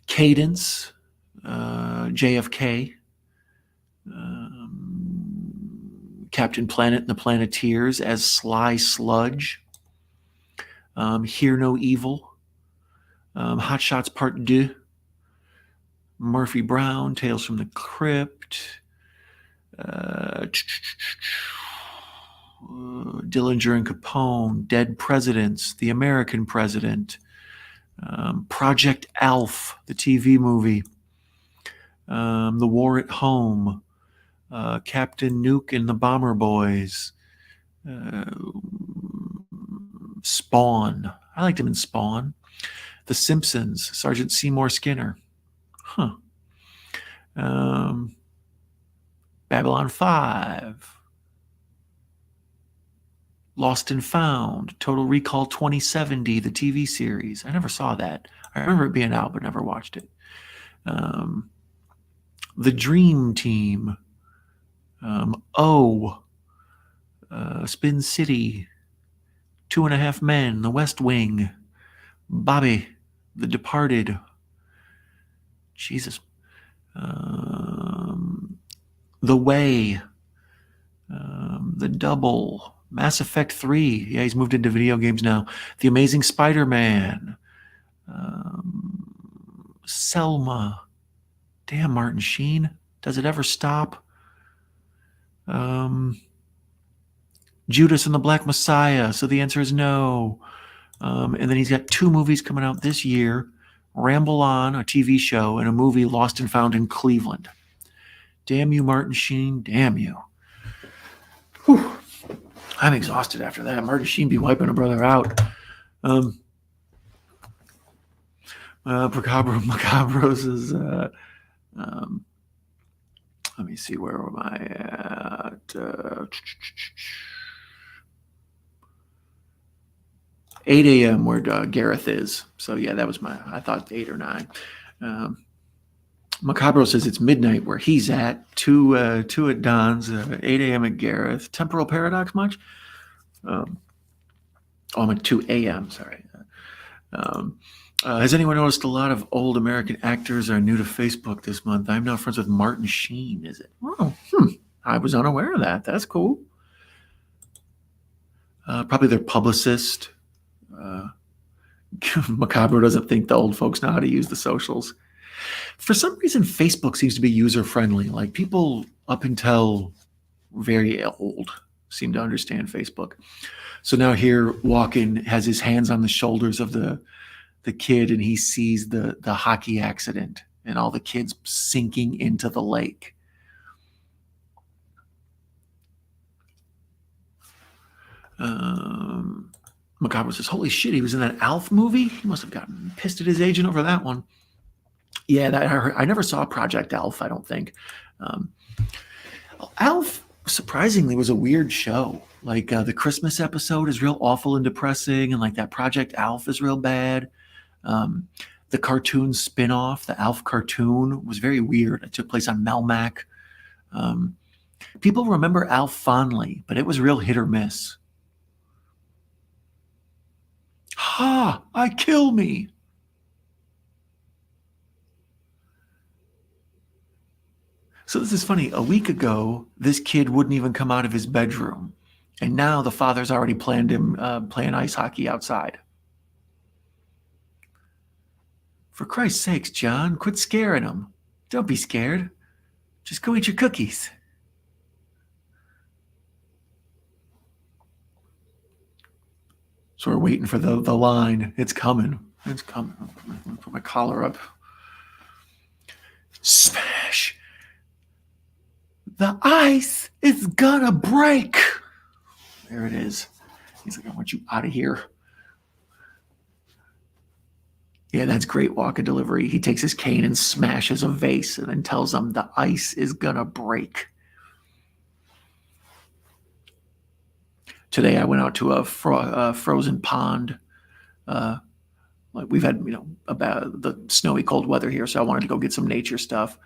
Cadence, JFK, Captain Planet and the Planeteers as Sly Sludge, Hear No Evil, Hot Shots Part 2, Murphy Brown, Tales from the Crypt, Dillinger and Capone, Dead Presidents, The American President, Project Alf, the TV movie, The War at Home, Captain Nuke and the Bomber Boys, Spawn. I liked him in Spawn. The Simpsons, Sergeant Seymour Skinner. Babylon 5. Lost and Found, Total Recall 2070, the TV series. I never saw that. I remember it being out, but never watched it. The Dream Team. Spin City. 2.5 Men, The West Wing. Bobby, The Departed. Jesus. The Way. The Double. Mass Effect 3. Yeah, he's moved into video games now. The Amazing Spider-Man. Selma. Damn, Martin Sheen. Does it ever stop? Judas and the Black Messiah. So the answer is no. And then he's got 2 movies coming out this year. Ramble On, a TV show, and a movie, Lost and Found in Cleveland. Damn you, Martin Sheen. Damn you. Whew. I'm exhausted after that. Martin Sheen be wiping a brother out. Macabros is Let me see, where am I at? 8 a.m. where Gareth is. So yeah, that was I thought 8 or 9. Macabro says it's midnight where he's at. 2 at Don's, 8 a.m. at Gareth. Temporal paradox much? I'm at 2 a.m. Sorry. Has anyone noticed a lot of old American actors are new to Facebook this month? I'm now friends with Martin Sheen. Is it? Oh, I was unaware of that. That's cool. Probably their publicist. Macabro doesn't think the old folks know how to use the socials. For some reason, Facebook seems to be user-friendly. Like, people up until very old seem to understand Facebook. So now here, Walken has his hands on the shoulders of the kid, and he sees the hockey accident and all the kids sinking into the lake. Macabro says, holy shit, he was in that Alf movie? He must have gotten pissed at his agent over that one. Yeah, I never saw Project Alf, I don't think. Alf, surprisingly, was a weird show. Like, the Christmas episode is real awful and depressing, and like that Project Alf is real bad. The cartoon spin-off, the Alf cartoon, was very weird. It took place on Melmac. People remember Alf fondly, but it was real hit or miss. Ha! I kill me! So this is funny. A week ago, this kid wouldn't even come out of his bedroom. And now the father's already planned him playing ice hockey outside. For Christ's sakes, John, quit scaring him. Don't be scared. Just go eat your cookies. So we're waiting for the line. It's coming. It's coming. Put my collar up. Smash. The ice is gonna break. There it is. He's like, I want you out of here. Yeah, that's great Walken delivery. He takes his cane and smashes a vase and then tells them the ice is gonna break. Today I went out to a frozen pond. Like, we've had, about the snowy cold weather here, so I wanted to go get some nature stuff.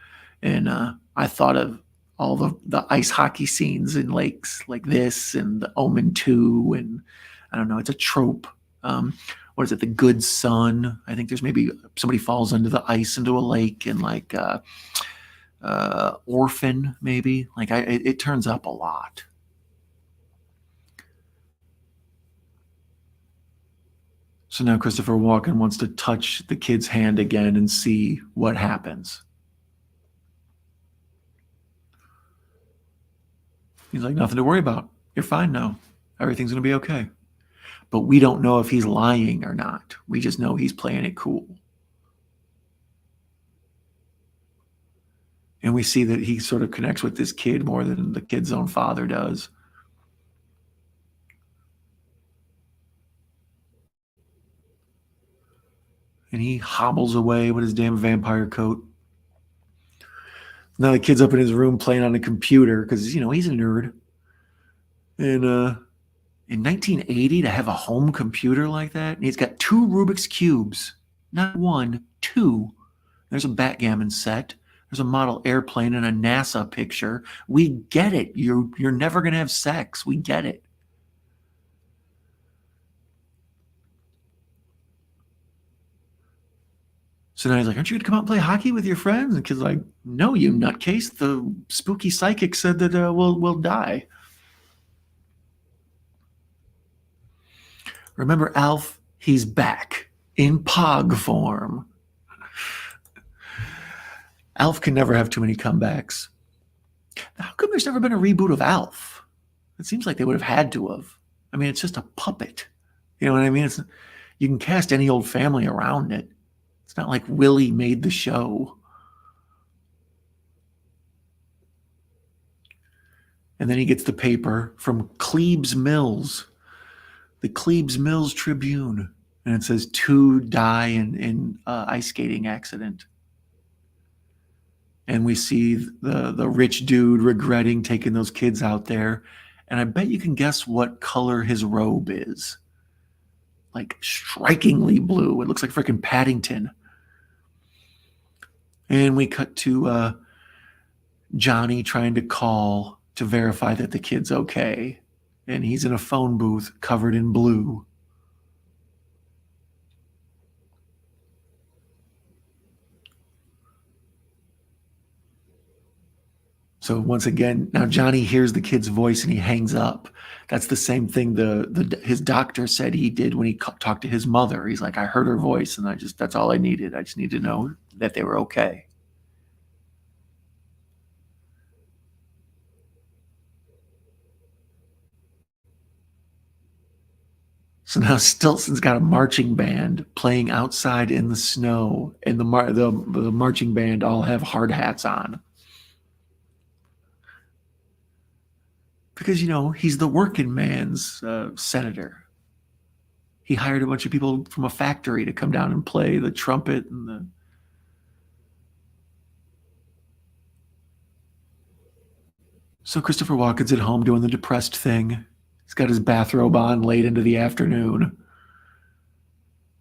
And I thought of all the ice hockey scenes in lakes like this, and the Omen 2, and I don't know, it's a trope. What is it? The Good Son. I think there's maybe somebody falls under the ice into a lake, and like Orphan, maybe. Like, it turns up a lot. So now Christopher Walken wants to touch the kid's hand again and see what happens. He's like, nothing to worry about. You're fine now. Everything's going to be okay. But we don't know if he's lying or not. We just know he's playing it cool. And we see that he sort of connects with this kid more than the kid's own father does. And he hobbles away with his damn vampire coat. Now the kid's up in his room playing on a computer because, he's a nerd. And in 1980, to have a home computer like that, and he's got 2 Rubik's Cubes. Not 1, 2. There's a backgammon set. There's a model airplane and a NASA picture. We get it. You're never going to have sex. We get it. So now he's like, aren't you going to come out and play hockey with your friends? And the kid's like, no, you nutcase. The spooky psychic said that we'll die. Remember Alf? He's back in Pog form. Alf can never have too many comebacks. How come there's never been a reboot of Alf? It seems like they would have had to have. I mean, it's just a puppet. You know what I mean? You can cast any old family around it. It's not like Willie made the show. And then he gets the paper from Klebes Mills, the Klebes Mills Tribune, and it says 2 die in ice skating accident. And we see the rich dude regretting taking those kids out there. And I bet you can guess what color his robe is. Like strikingly blue. It looks like freaking Paddington. And we cut to Johnny trying to call to verify that the kid's okay. And he's in a phone booth covered in blue. So once again, now Johnny hears the kid's voice and he hangs up. That's the same thing his doctor said he did when he talked to his mother. He's like, I heard her voice and that's all I needed. I just need to know that they were okay. So now Stilson's got a marching band playing outside in the snow, and the marching band all have hard hats on. Because, he's the working man's senator. He hired a bunch of people from a factory to come down and play the trumpet and the. So Christopher Walken's at home doing the depressed thing. He's got his bathrobe on late into the afternoon.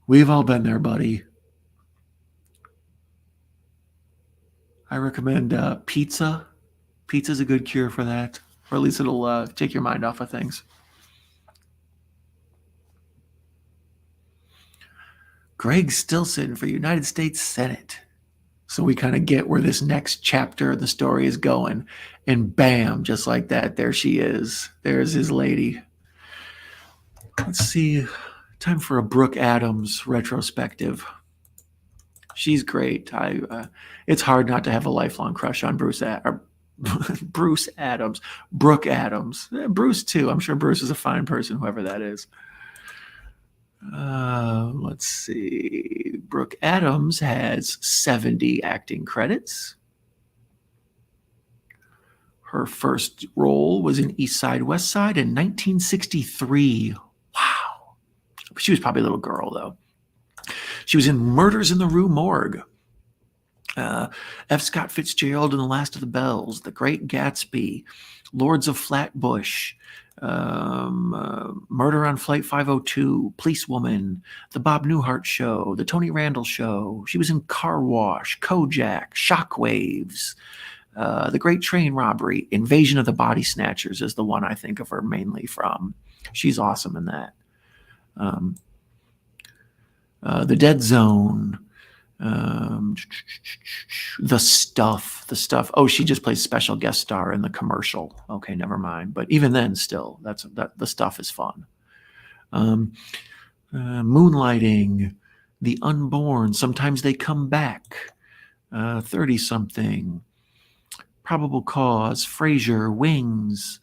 We've all been there, buddy. I recommend pizza. Pizza's a good cure for that. Or at least it'll take your mind off of things. Greg Stilson for United States Senate. So we kind of get where this next chapter of the story is going. And bam, just like that, there she is. There's his lady. Let's see. Time for a Brooke Adams retrospective. She's great. It's hard not to have a lifelong crush on Bruce Adams. Brooke Adams. Bruce, too. I'm sure Bruce is a fine person, whoever that is. Let's see. Brooke Adams has 70 acting credits. Her first role was in East Side, West Side in 1963. Wow. She was probably a little girl, though. She was in Murders in the Rue Morgue. F. Scott Fitzgerald and the Last of the Bells, The Great Gatsby, Lords of Flatbush, Murder on Flight 502, Policewoman, The Bob Newhart Show, The Tony Randall Show. She was in Car Wash, Kojak, Shockwaves, The Great Train Robbery, Invasion of the Body Snatchers is the one I think of her mainly from. She's awesome in that. The Dead Zone, The Stuff. Oh, she just plays special guest star in the commercial. Okay, never mind. But even then, still, The Stuff is fun. Moonlighting, The Unborn, Sometimes They Come Back, 30-something, Probable Cause, Frasier, Wings,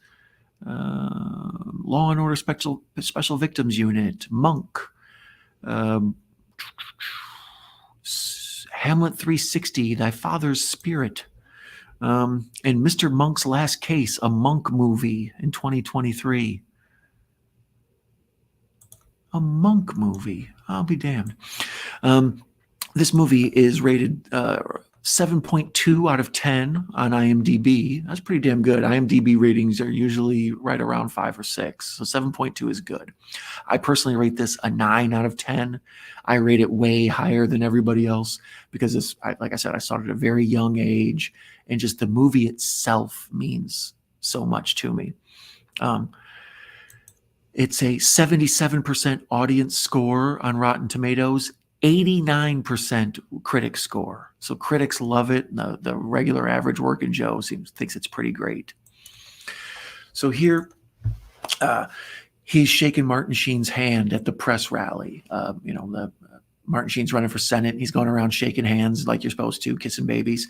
Law and Order Special Victims Unit, Monk, Hamlet 360, Thy Father's Spirit, and Mr. Monk's Last Case, a Monk movie in 2023. A Monk movie. I'll be damned. This movie is rated 7.2 out of 10 on IMDb. That's pretty damn good. IMDb ratings are usually right around 5 or 6, so 7.2 is good. I personally rate this a 9 out of 10. I rate it way higher than everybody else because like I said, I saw it at a very young age, and just the movie itself means so much to me. It's a 77% audience score on Rotten Tomatoes, 89% critic score. So critics love it. The regular average working Joe thinks it's pretty great. So here, he's shaking Martin Sheen's hand at the press rally. Martin Sheen's running for Senate. He's going around shaking hands like you're supposed to, kissing babies.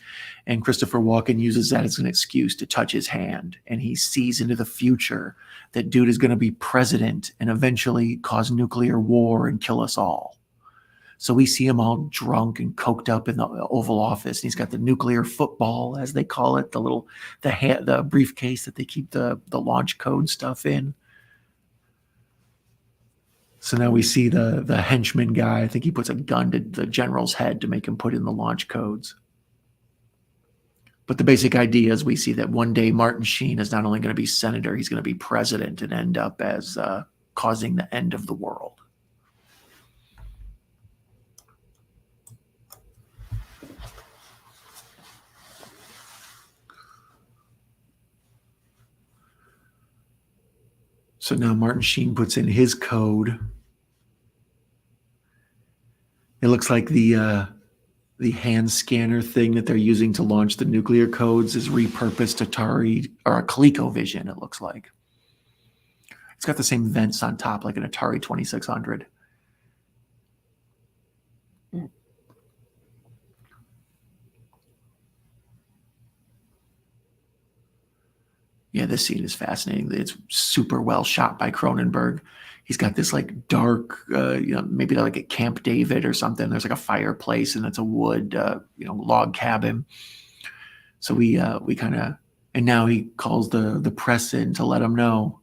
And Christopher Walken uses that as an excuse to touch his hand. And he sees into the future that dude is going to be president and eventually cause nuclear war and kill us all. So we see him all drunk and coked up in the Oval Office. And he's got the nuclear football, as they call it, the briefcase that they keep the launch code stuff in. So now we see the henchman guy. I think he puts a gun to the general's head to make him put in the launch codes. But the basic idea is we see that one day Martin Sheen is not only going to be senator, he's going to be president and end up as causing the end of the world. So now Martin Sheen puts in his code. It looks like the hand scanner thing that they're using to launch the nuclear codes is repurposed Atari or a ColecoVision, it looks like. It's got the same vents on top like an Atari 2600. Yeah, this scene is fascinating. It's super well shot by Cronenberg. He's got this like dark, maybe like a Camp David or something. There's like a fireplace and it's a wood, log cabin. So we kind of, and now he calls the press in to let them know.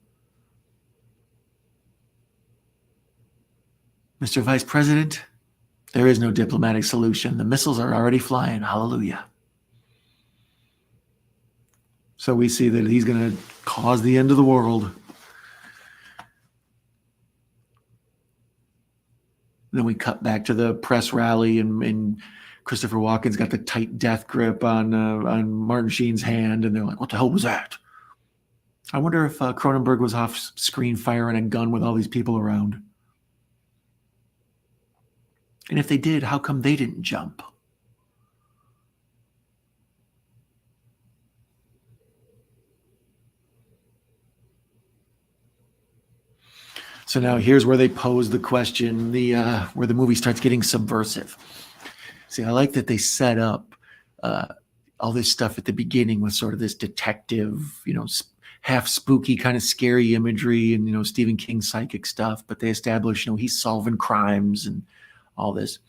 Mr. Vice President, there is no diplomatic solution. The missiles are already flying. Hallelujah. So we see that he's going to cause the end of the world. Then we cut back to the press rally, and Christopher Walken's got the tight death grip on Martin Sheen's hand, and they're like, "What the hell was that?" I wonder if Cronenberg was off screen firing a gun with all these people around. And if they did, how come they didn't jump? So now here's where they pose the question, where the movie starts getting subversive. See, I like that they set up all this stuff at the beginning with sort of this detective, half spooky kind of scary imagery and, Stephen King psychic stuff, but they establish, he's solving crimes and all this.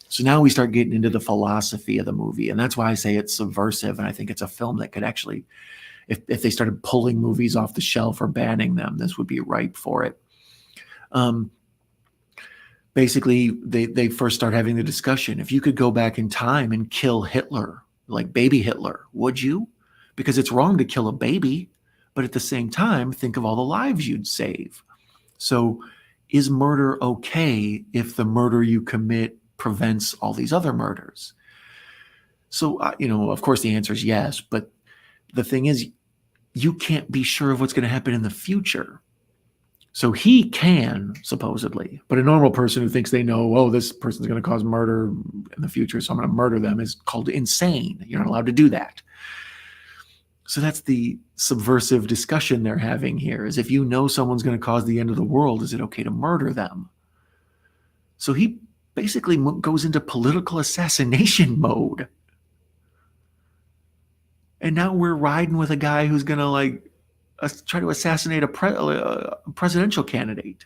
So now we start getting into the philosophy of the movie, and that's why I say it's subversive, and I think it's a film that could actually, if they started pulling movies off the shelf or banning them, this would be ripe for it. Basically, they first start having the discussion. If you could go back in time and kill Hitler, like baby Hitler, would you? Because it's wrong to kill a baby, but at the same time, think of all the lives you'd save. So is murder okay if the murder you commit prevents all these other murders? So, of course the answer is yes, but the thing is, you can't be sure of what's going to happen in the future. So he can, supposedly, but a normal person who thinks they know, oh, this person's going to cause murder in the future, so I'm going to murder them, is called insane. You're not allowed to do that. So that's the subversive discussion they're having here, is if you know someone's going to cause the end of the world, is it okay to murder them? So he basically goes into political assassination mode. And now we're riding with a guy who's going to try to assassinate a presidential candidate,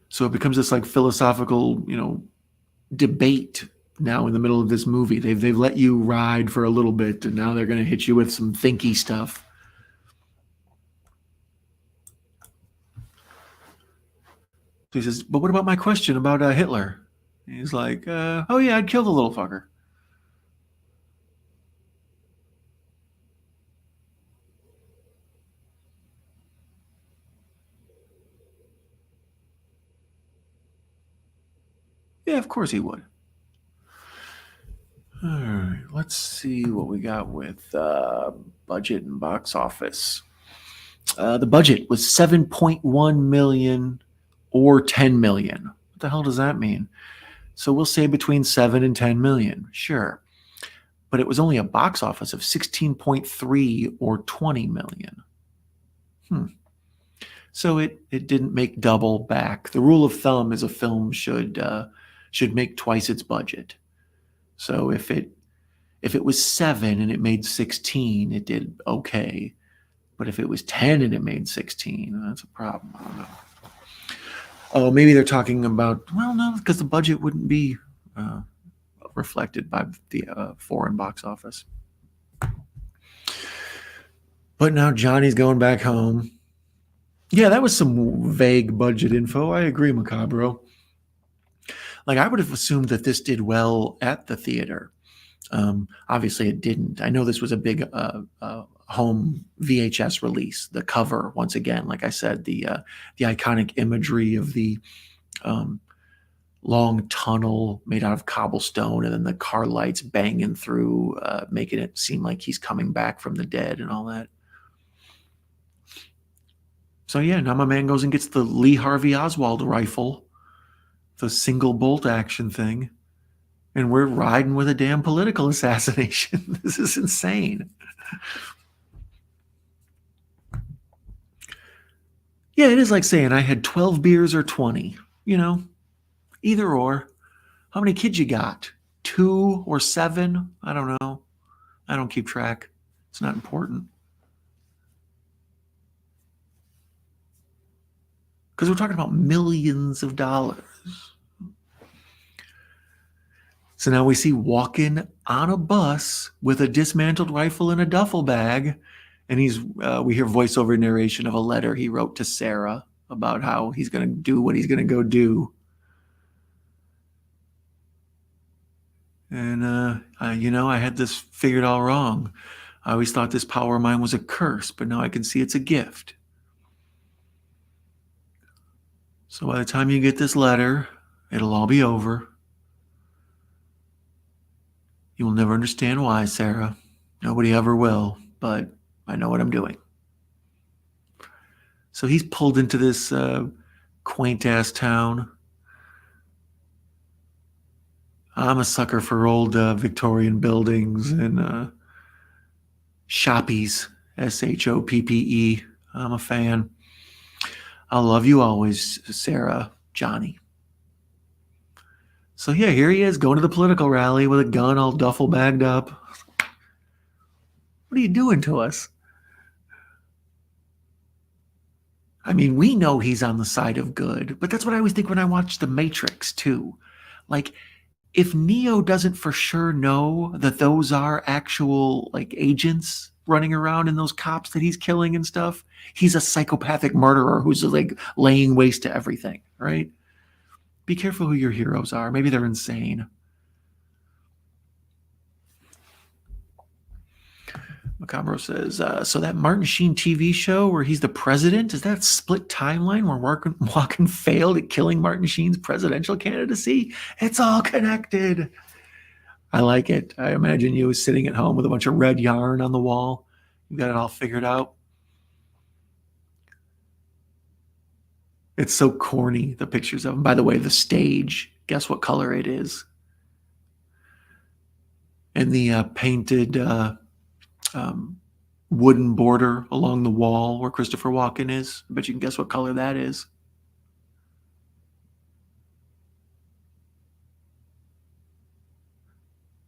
So it becomes this philosophical, debate now in the middle of this movie. They've let you ride for a little bit, and now they're going to hit you with some thinky stuff. So he says, but what about my question about Hitler? And he's like, oh yeah, I'd kill the little fucker. Yeah, of course he would. All right, let's see what we got with budget and box office. The budget was 7.1 million or 10 million. What the hell does that mean? So we'll say between 7 and 10 million, sure. But it was only a box office of 16.3 or 20 million. So it didn't make double back. The rule of thumb is a film should make twice its budget. So if it was 7 and it made 16, it did okay. But if it was 10 and it made 16, that's a problem. I don't know. Oh, maybe they're talking about, well, no, because the budget wouldn't be reflected by the foreign box office. But now Johnny's going back home. Yeah, that was some vague budget info. I agree, Macabro. Like I would have assumed that this did well at the theater. Obviously, it didn't. I know this was a big home VHS release. The cover, once again, like I said, the iconic imagery of the um, long tunnel made out of cobblestone, and then the car lights banging through, making it seem like he's coming back from the dead and all that. So yeah, now my man goes and gets the Lee Harvey Oswald rifle, the single bolt action thing, and we're riding with a damn political assassination. This is insane. Yeah, it is like saying I had 12 beers or 20, either or. How many kids you got? 2 or 7? I don't know. I don't keep track. It's not important. Because we're talking about millions of dollars. So now we see Walken on a bus with a dismantled rifle in a duffel bag, and we hear voiceover narration of a letter he wrote to Sarah about how he's going to do what he's going to go do. And I had this figured all wrong. I always thought this power of mine was a curse, but now I can see it's a gift. So by the time you get this letter, it'll all be over. You will never understand why, Sarah. Nobody ever will, but I know what I'm doing. So he's pulled into this quaint-ass town. I'm a sucker for old Victorian buildings and shoppies, SHOPPE. I'm a fan. I'll love you always, Sarah, Johnny. So yeah, here he is going to the political rally with a gun all duffel bagged up. What are you doing to us? I mean, we know he's on the side of good, but that's what I always think when I watch The Matrix too. Like, if Neo doesn't for sure know that those are actual like agents running around and those cops that he's killing and stuff, he's a psychopathic murderer who's like laying waste to everything, right? Be careful who your heroes are. Maybe they're insane. Macabro says, so that Martin Sheen TV show where he's the president, is that split timeline where Walken failed at killing Martin Sheen's presidential candidacy? It's all connected. I like it. I imagine you sitting at home with a bunch of red yarn on the wall. You got it all figured out. It's so corny, the pictures of him. By the way, the stage, guess what color it is? And the painted wooden border along the wall where Christopher Walken is. I bet you can guess what color that is.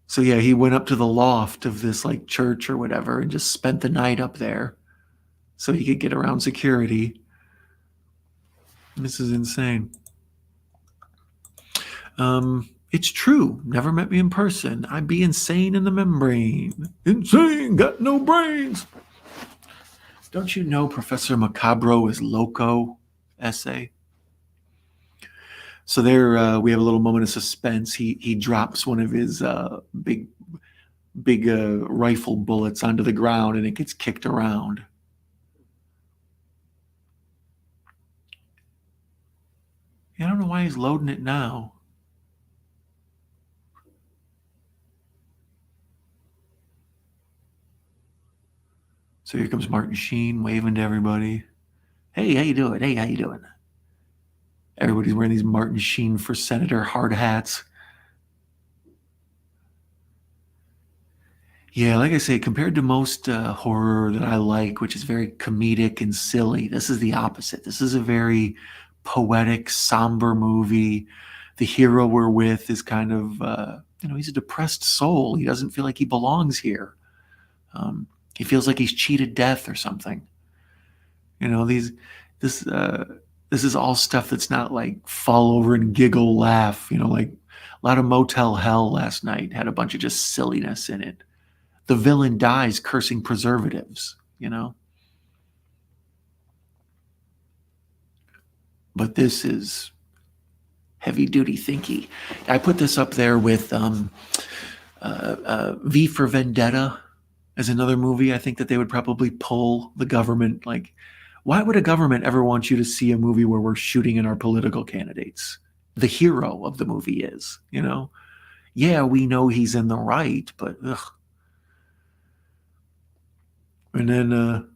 So yeah, he went up to the loft of this like church or whatever and just spent the night up there so he could get around security. This is insane. It's true. Never met me in person. I'd be insane in the membrane. Insane, got no brains. Don't you know Professor Macabro is loco? Essay. So there, we have a little moment of suspense. He drops one of his big rifle bullets onto the ground, and it gets kicked around. I don't know why he's loading it now. So here comes Martin Sheen waving to everybody. Hey, how you doing? Hey, how you doing? Everybody's wearing these Martin Sheen for Senator hard hats. Yeah, like I say, compared to most horror that I like, which is very comedic and silly, this is the opposite. This is a very poetic, somber movie. The hero we're with is kind of, he's a depressed soul. He doesn't feel like he belongs here. He feels like he's cheated death or something. This is all stuff that's not like fall over and giggle, laugh. Like a lot of Motel Hell last night had a bunch of just silliness in it. The villain dies cursing preservatives, But this is heavy duty thinky. I put this up there with V for Vendetta as another movie. I think that they would probably pull the government. Like, why would a government ever want you to see a movie where we're shooting at our political candidates? The hero of the movie is, yeah, we know he's in the right, but ugh. And then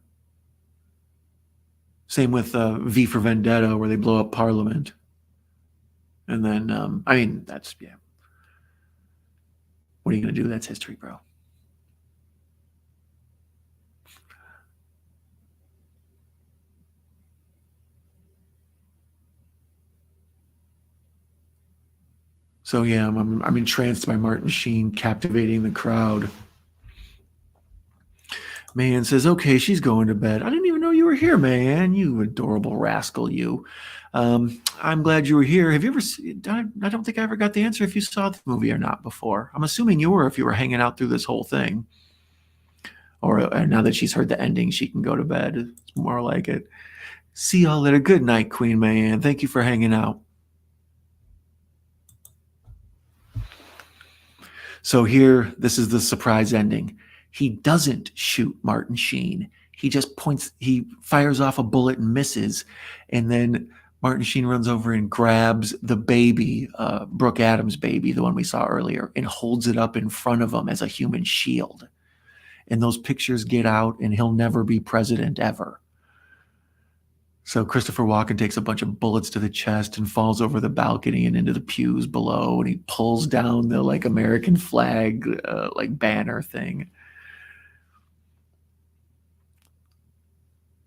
same with V for Vendetta, where they blow up Parliament. And then, that's, yeah. What are you going to do? That's history, bro. So yeah, I'm entranced by Martin Sheen captivating the crowd. Man says, okay, she's going to bed. I didn't even know you were here, man. You adorable rascal, you. I'm glad you were here. Have you ever seen, I don't think I ever got the answer if you saw the movie or not before. I'm assuming you were if you were hanging out through this whole thing. Or now that she's heard the ending, she can go to bed. It's more like it. See y'all later. Good night, Queen Mayanne. Thank you for hanging out. So here, this is the surprise ending. He doesn't shoot Martin Sheen. He just he fires off a bullet and misses. And then Martin Sheen runs over and grabs the baby, Brooke Adams' baby, the one we saw earlier, and holds it up in front of him as a human shield. And those pictures get out, and he'll never be president ever. So Christopher Walken takes a bunch of bullets to the chest and falls over the balcony and into the pews below, and he pulls down the American flag banner thing.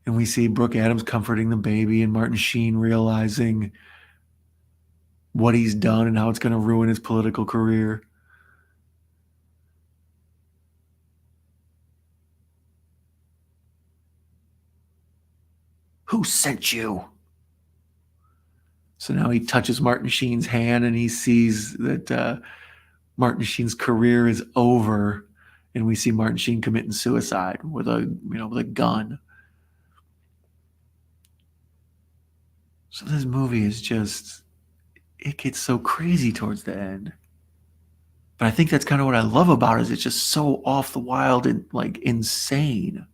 And we see Brooke Adams comforting the baby and Martin Sheen realizing what he's done and how it's going to ruin his political career. Who sent you? So now he touches Martin Sheen's hand and he sees that Martin Sheen's career is over, and we see Martin Sheen committing suicide with a gun. So this movie is just, it gets so crazy towards the end. But I think that's kind of what I love about it, is it's just so off the wild and insane.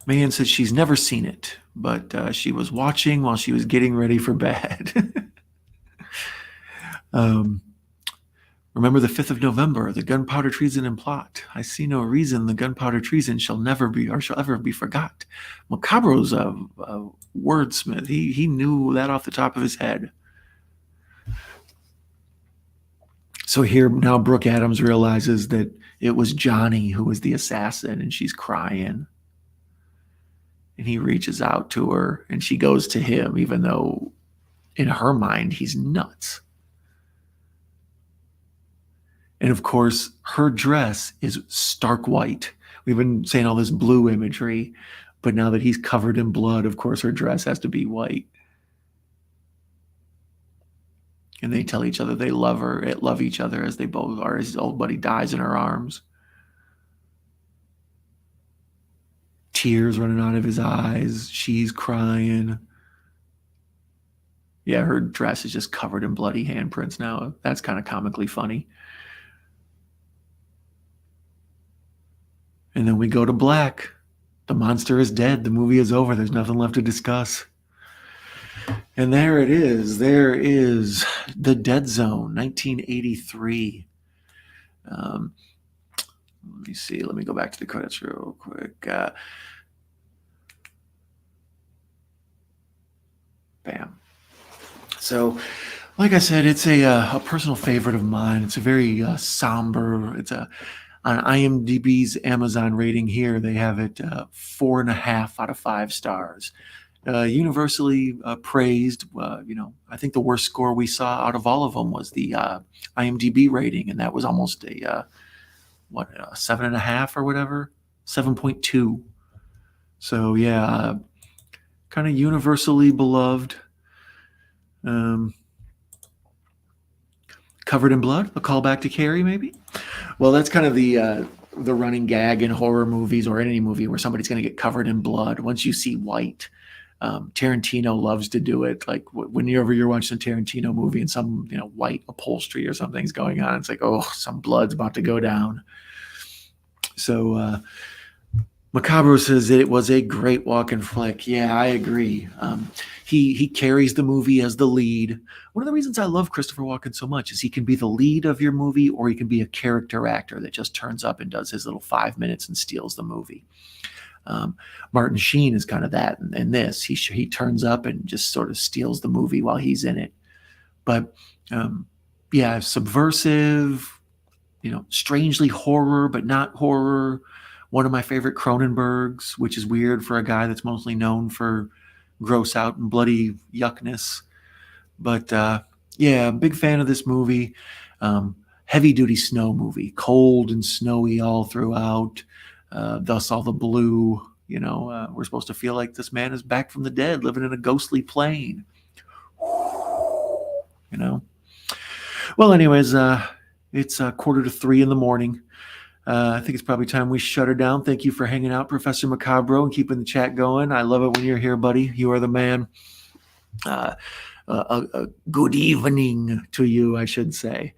Mayan says she's never seen it, but she was watching while she was getting ready for bed. Remember the 5th of November, the gunpowder treason and plot. I see no reason the gunpowder treason shall ever be forgot. Macabro's a wordsmith. He knew that off the top of his head. So here now Brooke Adams realizes that it was Johnny who was the assassin, and she's crying. And he reaches out to her, and she goes to him, even though in her mind he's nuts. And of course, her dress is stark white. We've been saying all this blue imagery, but now that he's covered in blood, of course, her dress has to be white. And they tell each other they love each other as they both are. His old buddy dies in her arms. Tears running out of his eyes. She's crying. Yeah, her dress is just covered in bloody handprints now. That's kind of comically funny. And then we go to black. The monster is dead. The movie is over. There's nothing left to discuss. And there it is. There is The Dead Zone, 1983. Let me see. Let me go back to the credits real quick. Bam. So, like I said, it's a personal favorite of mine. It's a very somber. It's on IMDb's Amazon rating here. They have it 4.5 out of 5 stars. Universally praised. I think the worst score we saw out of all of them was the IMDb rating, and that was almost a 7.5 or whatever, 7.2. So yeah, kind of universally beloved. Covered in blood, a callback to Carrie, maybe. Well, that's kind of the the running gag in horror movies or any movie where somebody's going to get covered in blood. Once you see white, Tarantino loves to do it. Like whenever you're watching a Tarantino movie and some white upholstery or something's going on, it's like, oh, some blood's about to go down. So Macabro says it was a great Walken flick. Yeah, I agree. He carries the movie as the lead. One of the reasons I love Christopher Walken so much is he can be the lead of your movie, or he can be a character actor that just turns up and does his little 5 minutes and steals the movie. Martin Sheen is kind of that in this. He turns up and just sort of steals the movie while he's in it. But yeah, subversive, strangely horror, but not horror. One of my favorite Cronenbergs, which is weird for a guy that's mostly known for gross out and bloody yuckness. But yeah, big fan of this movie. Heavy duty snow movie, cold and snowy all throughout. Thus all the blue. We're supposed to feel like this man is back from the dead, living in a ghostly plane. Well, anyways, it's 2:45 in the morning. I think it's probably time we shut her down. Thank you for hanging out, Professor Macabro, and keeping the chat going. I love it when you're here, buddy. You are the man. Good evening to you, I should say.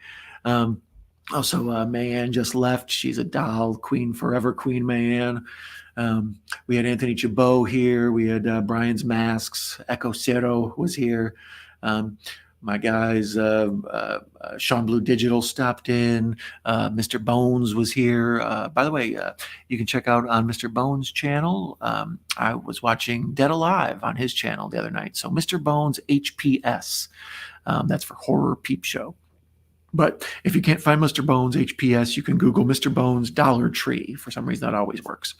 Also, Mayanne just left. She's a doll, queen forever, Queen Mayanne. We had Anthony Chabot here. We had Brian's Masks. Echo Cero was here. My guys, Sean Blue Digital stopped in. Mr. Bones was here. By the way, you can check out on Mr. Bones' channel. I was watching Dead Alive on his channel the other night. So Mr. Bones HPS. That's for Horror Peep Show. But if you can't find Mr. Bones HPS, you can Google Mr. Bones Dollar Tree. For some reason, that always works.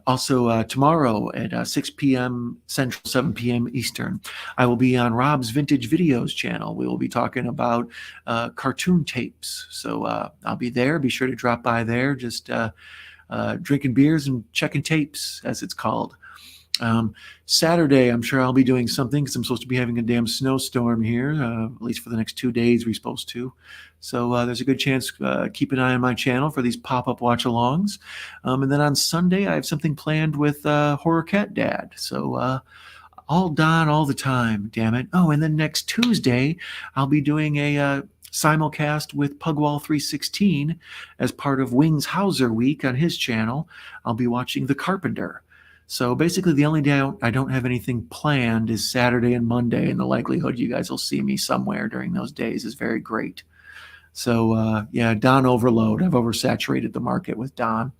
Also, tomorrow at 6 p.m. Central, 7 p.m. Eastern, I will be on Rob's Vintage Videos channel. We will be talking about cartoon tapes. So I'll be there. Be sure to drop by there. Just drinking beers and checking tapes, as it's called. Saturday, I'm sure I'll be doing something because I'm supposed to be having a damn snowstorm here, at least for the next 2 days we're supposed to. So there's a good chance, keep an eye on my channel for these pop-up watch-alongs. And then on Sunday, I have something planned with Horror Cat Dad. So all Don all the time, damn it. Oh, and then next Tuesday, I'll be doing a simulcast with Pugwall 316 as part of Wings Hauser Week on his channel. I'll be watching The Carpenter. So basically the only day I don't have anything planned is Saturday and Monday, and the likelihood you guys will see me somewhere during those days is very great. So yeah, Don overload. I've oversaturated the market with Don.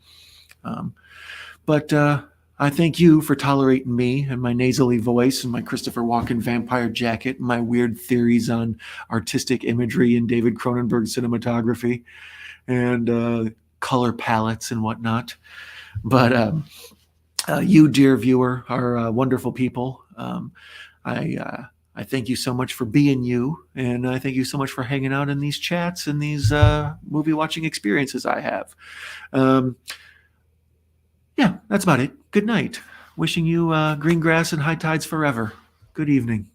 But I thank you for tolerating me and my nasally voice and my Christopher Walken vampire jacket and my weird theories on artistic imagery and David Cronenberg cinematography and color palettes and whatnot. But you, dear viewer, are wonderful people. I thank you so much for being you, and I thank you so much for hanging out in these chats and these movie watching experiences I have. Yeah, that's about it. Good night. Wishing you green grass and high tides forever. Good evening.